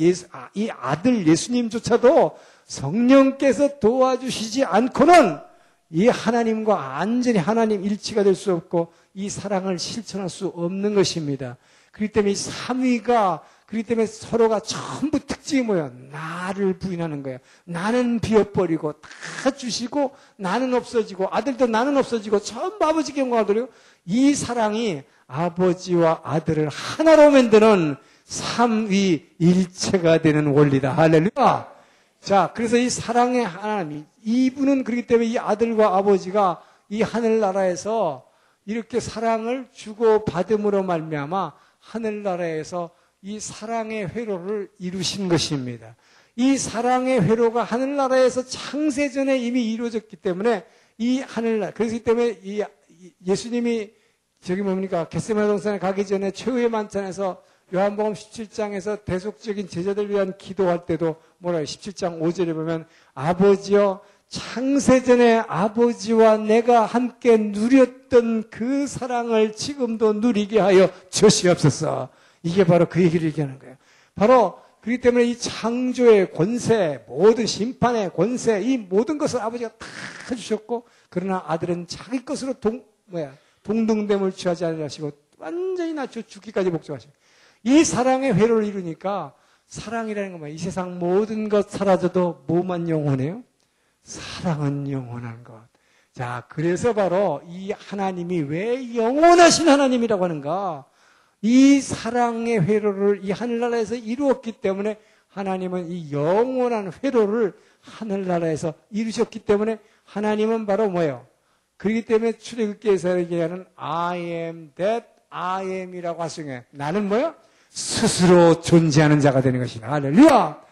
이 아들 예수님조차도 성령께서 도와주시지 않고는 이 하나님과 완전히 하나님 일치가 될 수 없고 이 사랑을 실천할 수 없는 것입니다. 그렇기 때문에 이 삼위가, 그렇기 때문에 서로가 전부 특징이 뭐예요? 나를 부인하는 거예요. 나는 비워버리고 다 주시고 나는 없어지고 아들도 나는 없어지고 전부 아버지께 영광을 돌리고 이 사랑이 아버지와 아들을 하나로 만드는 삼위일체가 되는 원리다. 할렐루야. 자, 그래서 이 사랑의 하나님, 이분은 그렇기 때문에 이 아들과 아버지가 이 하늘나라에서 이렇게 사랑을 주고 받음으로 말미암아 하늘나라에서 이 사랑의 회로를 이루신 것입니다. 이 사랑의 회로가 하늘나라에서 창세전에 이미 이루어졌기 때문에 이 하늘나라, 그렇기 때문에 이 예수님이 저기 뭡니까? 겟세마네 동산에 가기 전에 최후의 만찬에서 요한복음 17장에서 대속적인 제자들 위한 기도할 때도 뭐라요? 17장 5절에 보면 아버지여 창세전에 아버지와 내가 함께 누렸던 그 사랑을 지금도 누리게 하여 주시옵소서. 이게 바로 그 얘기를 얘기하는 거예요. 바로 그렇기 때문에 이 창조의 권세, 모든 심판의 권세, 이 모든 것을 아버지가 다 해주셨고, 그러나 아들은 자기 것으로 동등됨을 취하지 않으시고 완전히 낮춰 죽기까지 복종하시고, 이 사랑의 회로를 이루니까 사랑이라는 건 뭐예요? 이 세상 모든 것 사라져도 뭐만 영원해요? 사랑은 영원한 것. 자, 그래서 바로 이 하나님이 왜 영원하신 하나님이라고 하는가? 이 사랑의 회로를 이 하늘나라에서 이루었기 때문에 하나님은 이 영원한 회로를 하늘나라에서 이루셨기 때문에 하나님은 바로 뭐예요? 그렇기 때문에 출애굽기에서 얘기하는 I am that I am이라고 하시는 나는 뭐예요? 스스로 존재하는 자가 되는 것이다. 할렐루야!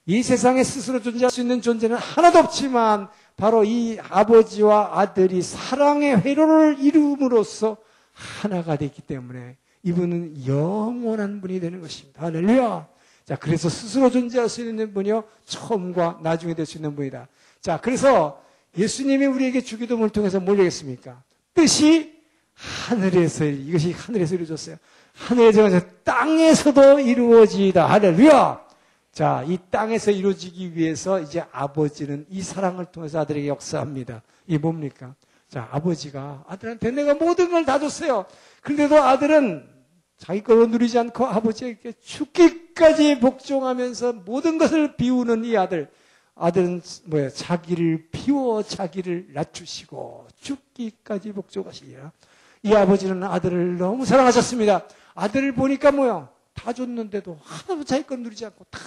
이 세상에 스스로 존재할 수 있는 존재는 하나도 없지만 바로 이 아버지와 아들이 사랑의 회로를 이룸으로써 하나가 됐기 때문에 이분은 영원한 분이 되는 것입니다. 할렐루야! 자, 그래서 스스로 존재할 수 있는 분이요, 처음과 나중에 될 수 있는 분이다. 자, 그래서 예수님이 우리에게 주기도문을 통해서 뭘 얘기했습니까? 뜻이 하늘에서, 이것이 하늘에서 이루어졌어요. 하늘에서 땅에서도 이루어지다. 할렐루야! 자, 이 땅에서 이루어지기 위해서 이제 아버지는 이 사랑을 통해서 아들에게 역사합니다. 이게 뭡니까? 자, 아버지가 아들한테 내가 모든 걸 다 줬어요. 그런데도 아들은 자기 걸로 누리지 않고 아버지에게 죽기까지 복종하면서 모든 것을 비우는 이 아들. 아들은 뭐예요? 자기를 비워 자기를 낮추시고 죽기까지 복종하시리라. 이 아버지는 아들을 너무 사랑하셨습니다. 아들을 보니까 뭐요? 다 줬는데도 하나도 자기 건 누리지 않고 다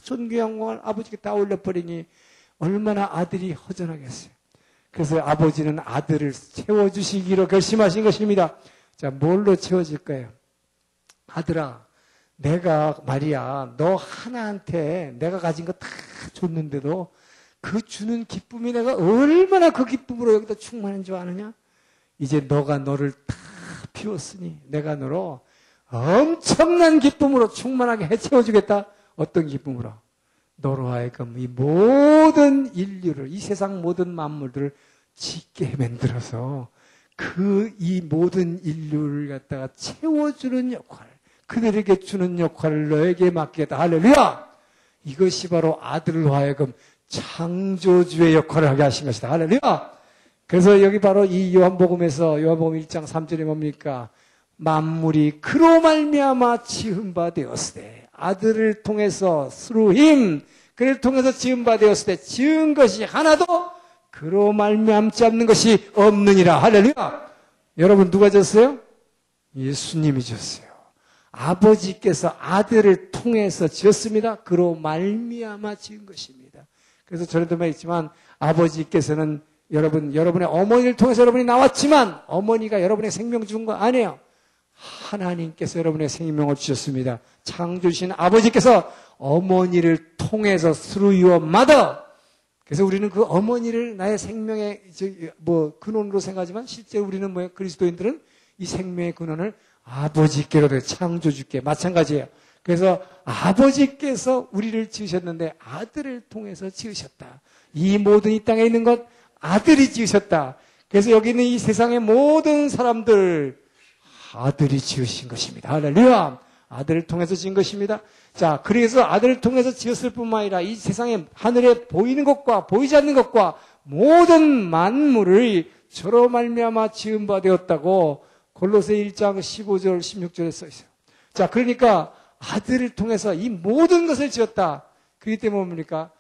존귀 영광을 아버지께 다 올려버리니 얼마나 아들이 허전하겠어요. 그래서 아버지는 아들을 채워주시기로 결심하신 것입니다. 자, 뭘로 채워질 거예요? 아들아, 내가 말이야, 너 하나한테 내가 가진 거 다 줬는데도 그 주는 기쁨이 내가 얼마나 그 기쁨으로 여기다 충만한 줄 아느냐? 이제 너가 너를 다 비웠으니 내가 너로 엄청난 기쁨으로 충만하게 해채워주겠다. 어떤 기쁨으로? 너로 하여금 이 모든 인류를, 이 세상 모든 만물들을 짓게 만들어서 이 모든 인류를 갖다가 채워주는 역할, 그들에게 주는 역할을 너에게 맡기겠다. 할렐루야! 이것이 바로 아들로 하여금 창조주의 역할을 하게 하신 것이다. 할렐루야! 그래서 여기 바로 이 요한복음에서 요한복음 1장 3절에 뭡니까? 만물이 그로 말미암아 지은 바 되었으되 아들을 통해서 through him 그를 통해서 지은 바 되었을 때 지은 것이 하나도 그로 말미암지 않는 것이 없느니라. 할렐루야. 여러분 누가 지었어요? 예수님이 지었어요. 아버지께서 아들을 통해서 지었습니다. 그로 말미암아 지은 것입니다. 그래서 전에도 말했지만 아버지께서는 여러분의 어머니를 통해서 여러분이 나왔지만 어머니가 여러분의 생명 준 거 아니에요. 하나님께서 여러분의 생명을 주셨습니다. 창조주신 아버지께서 어머니를 통해서 through your mother. 그래서 우리는 그 어머니를 나의 생명의 근원으로 생각하지만 실제 우리는 뭐예요? 그리스도인들은 이 생명의 근원을 아버지께로 창조주께 마찬가지예요. 그래서 아버지께서 우리를 지으셨는데 아들을 통해서 지으셨다. 이 모든 이 땅에 있는 것 아들이 지으셨다. 그래서 여기 있는 이 세상의 모든 사람들 아들이 지으신 것입니다. 할렐루야. 아들을 통해서 지은 것입니다. 자, 그래서 아들을 통해서 지었을 뿐만 아니라 이 세상에 하늘에 보이는 것과 보이지 않는 것과 모든 만물을 저로 말미암아 지은 바 되었다고 골로새 1장 15절 16절에 써 있어요. 자, 그러니까 아들을 통해서 이 모든 것을 지었다. 그렇기 때문에 뭡니까?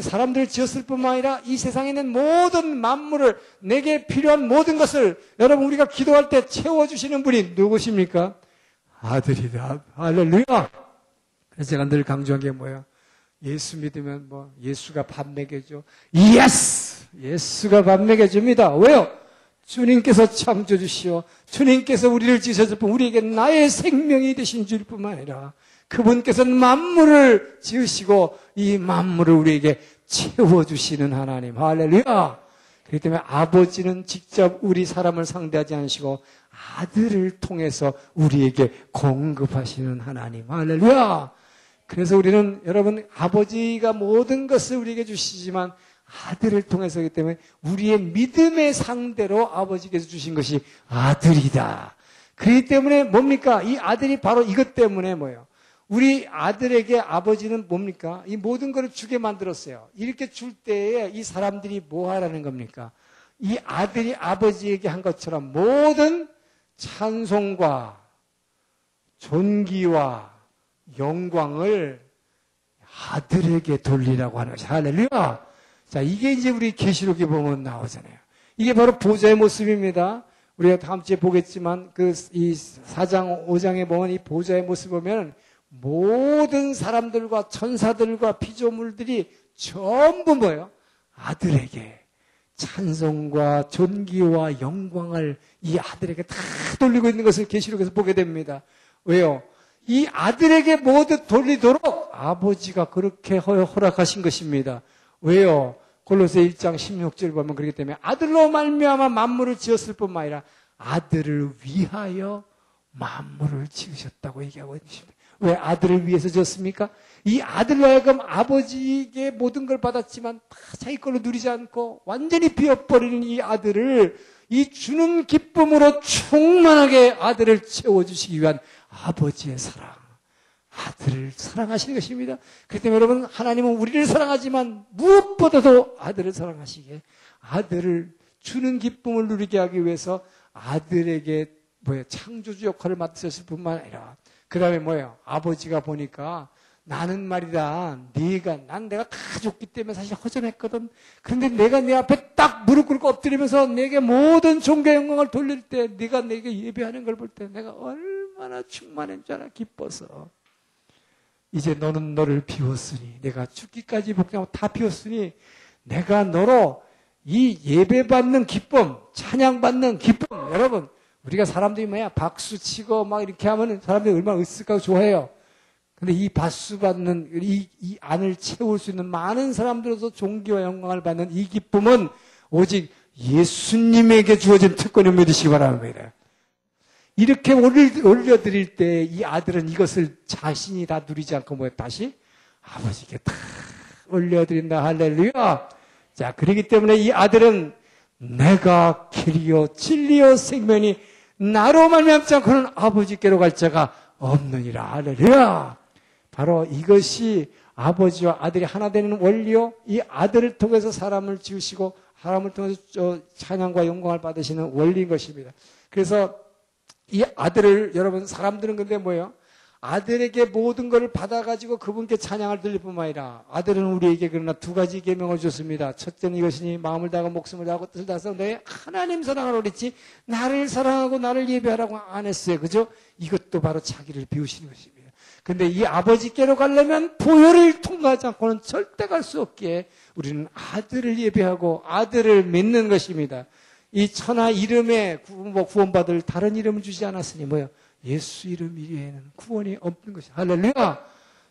사람들을 지었을 뿐만 아니라 이 세상에 있는 모든 만물을 내게 필요한 모든 것을 여러분 우리가 기도할 때 채워주시는 분이 누구십니까? 아들이다. 할렐루야. 그래서 제가 늘 강조한 게 뭐예요? 예수 믿으면 예수가 밥 먹여줘. 예스! 예수가 밥 먹여줍니다. 왜요? 주님께서 창조주시오. 주님께서 우리를 지으셨을 뿐 우리에게 나의 생명이 되신 줄 뿐만 아니라 그분께서는 만물을 지으시고 이 만물을 우리에게 채워주시는 하나님. 할렐루야. 그렇기 때문에 아버지는 직접 우리 사람을 상대하지 않으시고 아들을 통해서 우리에게 공급하시는 하나님. 할렐루야. 그래서 우리는 여러분 아버지가 모든 것을 우리에게 주시지만 아들을 통해서이기 때문에 우리의 믿음의 상대로 아버지께서 주신 것이 아들이다. 그렇기 때문에 뭡니까? 이 아들이 바로 이것 때문에 뭐예요? 우리 아들에게 아버지는 뭡니까? 이 모든 것을 주게 만들었어요. 이렇게 줄 때에 이 사람들이 뭐 하라는 겁니까? 이 아들이 아버지에게 한 것처럼 모든 찬송과 존귀와 영광을 아들에게 돌리라고 하는 것이 할렐루야. 자, 이게 이제 우리 계시록에 보면 나오잖아요. 이게 바로 보좌의 모습입니다. 우리가 다음 주에 보겠지만 이 4장 5장에 보면 이 보좌의 모습 보면 모든 사람들과 천사들과 피조물들이 전부 뭐예요? 아들에게 찬송과 존귀와 영광을 이 아들에게 다 돌리고 있는 것을 계시록에서 보게 됩니다. 왜요? 이 아들에게 모두 돌리도록 아버지가 그렇게 허락하신 것입니다. 왜요? 골로새 1장 16절 보면 그렇기 때문에 아들로 말미암아 만물을 지었을 뿐만 아니라 아들을 위하여 만물을 지으셨다고 얘기하고 있습니다. 왜 아들을 위해서 지었습니까? 이 아들로 하여금 아버지에게 모든 걸 받았지만 다 자기 걸로 누리지 않고 완전히 비워버리는 이 아들을 이 주는 기쁨으로 충만하게 아들을 채워주시기 위한 아버지의 사랑. 아들을 사랑하시는 것입니다. 그렇기 때문에 여러분 하나님은 우리를 사랑하지만 무엇보다도 아들을 사랑하시기에 아들을 주는 기쁨을 누리게 하기 위해서 아들에게 창조주 역할을 맡으셨을 뿐만 아니라 그 다음에 뭐예요? 아버지가 보니까 나는 말이다. 내가 다 줬기 때문에 사실 허전했거든. 그런데 내가 내 앞에 딱 무릎 꿇고 엎드리면서 내게 모든 존귀 영광을 돌릴 때 네가 내게 예배하는 걸 볼 때 내가 얼마나 충만한 줄 알아. 기뻐서. 이제 너는 너를 비웠으니 내가 죽기까지 복종하고 다 비웠으니 내가 너로 이 예배받는 기쁨, 찬양받는 기쁨. 여러분 우리가 사람들이 박수 치고 막 이렇게 하면 사람들이 얼마나 으쓱하고 좋아해요. 근데 이 박수 받는 이 안을 채울 수 있는 많은 사람들로서 존귀와 영광을 받는 이 기쁨은 오직 예수님에게 주어진 특권을 믿으시기 바랍니다. 이렇게 올려드릴 때 이 아들은 이것을 자신이 다 누리지 않고 다시 아버지께 다 올려드린다. 할렐루야. 자, 그렇기 때문에 이 아들은 내가 길이요 진리요 생명이 나로 말미암지 않고는 아버지께로 갈 자가 없느니라. 할렐루야. 바로 이것이 아버지와 아들이 하나 되는 원리요. 이 아들을 통해서 사람을 지으시고 사람을 통해서 찬양과 영광을 받으시는 원리인 것입니다. 그래서 이 아들을 여러분 사람들은 근데 뭐예요? 아들에게 모든 것을 받아가지고 그분께 찬양을 드릴 뿐만 아니라 아들은 우리에게 그러나 두 가지 계명을 줬습니다. 첫째는 이것이니 마음을 다하고 목숨을 다하고 뜻을 다해서 너의 하나님 사랑하라고 그랬지 나를 사랑하고 나를 예배하라고 안 했어요. 그죠? 이것도 바로 자기를 비우시는 것입니다. 근데 이 아버지께로 가려면 보혈을 통과하지 않고는 절대 갈 수 없기에 우리는 아들을 예배하고 아들을 믿는 것입니다. 이 천하 이름에 구원받을 다른 이름을 주지 않았으니 뭐요? 예수 이름 이외에는 구원이 없는 것이다. 할렐루야!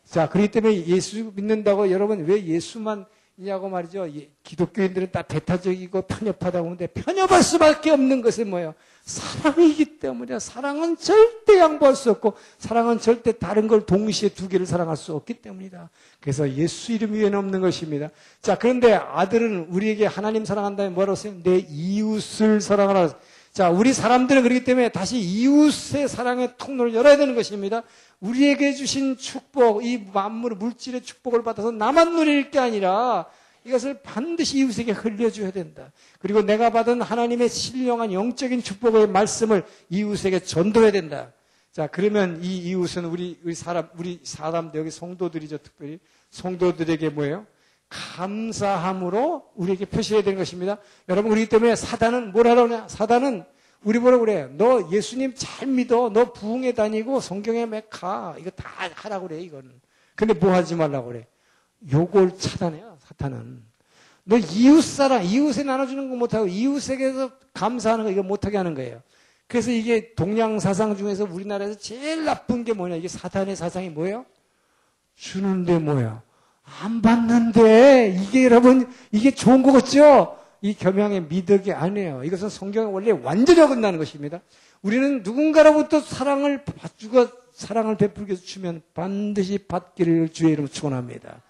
자, 그렇기 때문에 예수 믿는다고 여러분 왜 예수만 이냐고 말이죠. 기독교인들은 다 배타적이고 편협하다고 하는데 편협할 수밖에 없는 것은 뭐예요? 사랑이기 때문이야. 사랑은 절대 양보할 수 없고 사랑은 절대 다른 걸 동시에 두 개를 사랑할 수 없기 때문이다. 그래서 예수 이름 위에는 없는 것입니다. 자, 그런데 아들은 우리에게 하나님 사랑한다면 뭐라고 했어요? 내 이웃을 사랑하라. 자, 우리 사람들은 그렇기 때문에 다시 이웃의 사랑의 통로를 열어야 되는 것입니다. 우리에게 주신 축복, 이 만물, 물질의 축복을 받아서 나만 누릴 게 아니라 이것을 반드시 이웃에게 흘려줘야 된다. 그리고 내가 받은 하나님의 신령한 영적인 축복의 말씀을 이웃에게 전도해야 된다. 자, 그러면 이 이웃은 우리 사람들, 여기 성도들이죠, 특별히. 성도들에게 뭐예요? 감사함으로 우리에게 표시해야 되는 것입니다. 여러분, 그렇기 때문에 사단은 뭘 하라고 하냐? 사단은 우리 뭐라고 그래? 너 예수님 잘 믿어. 너 부흥회 다니고 성경에 가. 이거 다 하라고 그래, 이거는. 근데 뭐 하지 말라고 그래? 요걸 차단해요, 사탄은. 너 이웃사랑, 이웃에 나눠주는 거 못하고 이웃에게서 감사하는 거 이거 못하게 하는 거예요. 그래서 이게 동양사상 중에서 우리나라에서 제일 나쁜 게 뭐냐? 이게 사탄의 사상이 뭐예요? 주는데 뭐야? 안 받는데 이게 여러분 이게 좋은 거 같죠? 이 겸양의 미덕이 아니에요. 이것은 성경에 원래 완전히 어긋나는 것입니다. 우리는 누군가로부터 사랑을 받주고 사랑을 베풀게 주면 반드시 받기를 주의 이름으로 축원합니다.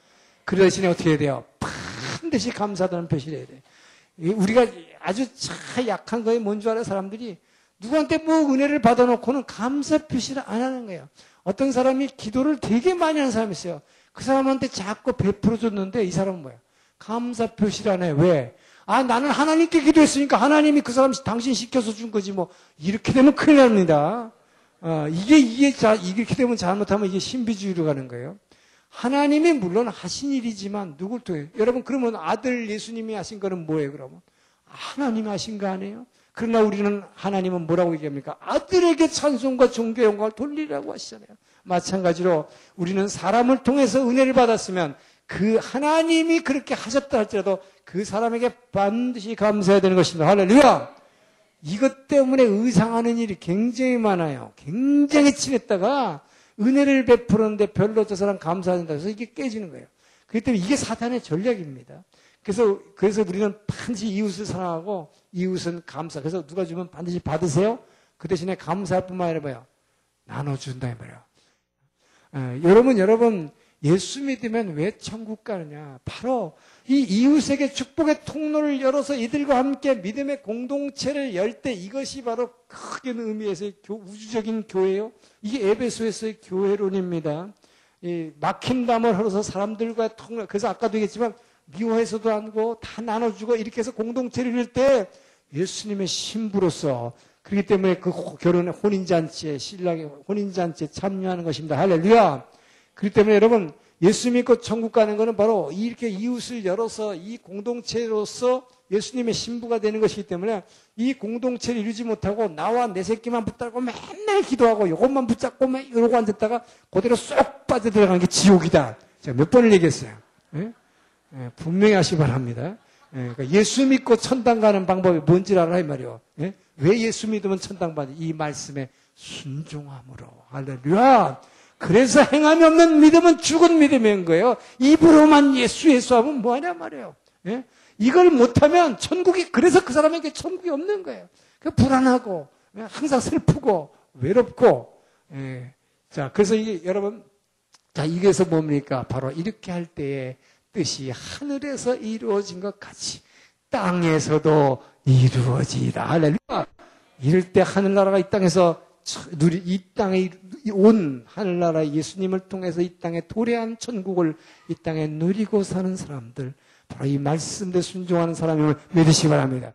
그 대신에 어떻게 해야 돼요? 반드시 감사하다는 표시를 해야 돼요. 우리가 아주 참 약한 거에 뭔 줄 알아요? 사람들이 누구한테 뭐 은혜를 받아놓고는 감사 표시를 안 하는 거예요. 어떤 사람이 기도를 되게 많이 하는 사람이 있어요. 그 사람한테 자꾸 베풀어줬는데 이 사람은 뭐야? 감사 표시를 안 해. 왜? 아, 나는 하나님께 기도했으니까 하나님이 그 사람 당신 시켜서 준 거지 뭐. 이렇게 되면 큰일 납니다. 이렇게 되면 잘못하면 이게 신비주의로 가는 거예요. 하나님이 물론 하신 일이지만 누굴 통해? 여러분, 그러면 아들 예수님이 하신 거는 뭐예요, 그러면? 하나님이 하신 거 아니에요? 그러나 우리는 하나님은 뭐라고 얘기합니까? 아들에게 찬송과 존귀 영광을 돌리라고 하시잖아요. 마찬가지로 우리는 사람을 통해서 은혜를 받았으면 그 하나님이 그렇게 하셨다 할지라도 그 사람에게 반드시 감사해야 되는 것입니다. 할렐루야! 이것 때문에 의상하는 일이 굉장히 많아요. 굉장히 친했다가 은혜를 베푸는데 별로 저 사람 감사한다 해서 이게 깨지는 거예요. 그렇기 때문에 이게 사탄의 전략입니다. 그래서 우리는 반드시 이웃을 사랑하고 이웃은 감사. 그래서 누가 주면 반드시 받으세요. 그 대신에 감사할 뿐만 아니라 뭐예요? 나눠준다 이 말이에요. 여러분 예수 믿으면 왜 천국 가느냐? 바로 이 이웃에게 축복의 통로를 열어서 이들과 함께 믿음의 공동체를 열 때 이것이 바로 크게 의미해서 우주적인 교회예요. 이게 에베소에서의 교회론입니다. 이 막힌 담을 흘러서 사람들과 통로. 그래서 아까도 얘기했지만 미워해서도 하고 다 나눠주고 이렇게 해서 공동체를 열 때 예수님의 신부로서 그렇기 때문에 그 결혼의 혼인잔치에 신랑의 혼인잔치에 참여하는 것입니다. 할렐루야. 그렇기 때문에 여러분 예수 믿고 천국 가는 것은 바로 이렇게 이웃을 열어서 이 공동체로서 예수님의 신부가 되는 것이기 때문에 이 공동체를 이루지 못하고 나와 내 새끼만 붙들고 맨날 기도하고 이것만 붙잡고 이러고 앉았다가 그대로 쏙 빠져들어가는 게 지옥이다. 제가 몇 번을 얘기했어요. 예? 예, 분명히 하시기 바랍니다. 그러니까 예수 믿고 천당 가는 방법이 뭔지 알아 이 말이요. 예? 왜 예수 믿으면 천당 받지? 이 말씀에 순종함으로. 할렐루야. 그래서 행함이 없는 믿음은 죽은 믿음인 거예요. 입으로만 예수 하면 뭐하냐 말이에요. 예? 이걸 못하면 그래서 그 사람에게 천국이 없는 거예요. 불안하고, 항상 슬프고, 외롭고, 예. 자, 그래서 이게 여러분, 자, 이게서 뭡니까? 바로 이렇게 할 때에 뜻이 하늘에서 이루어진 것 같이 땅에서도 이루어지다. 할렐루야. 이럴 때 하늘나라가 이 땅에서 이 땅에 온 하늘나라 예수님을 통해서 이 땅에 도래한 천국을 이 땅에 누리고 사는 사람들, 바로 이 말씀대 순종하는 사람임을 믿으시기 바랍니다.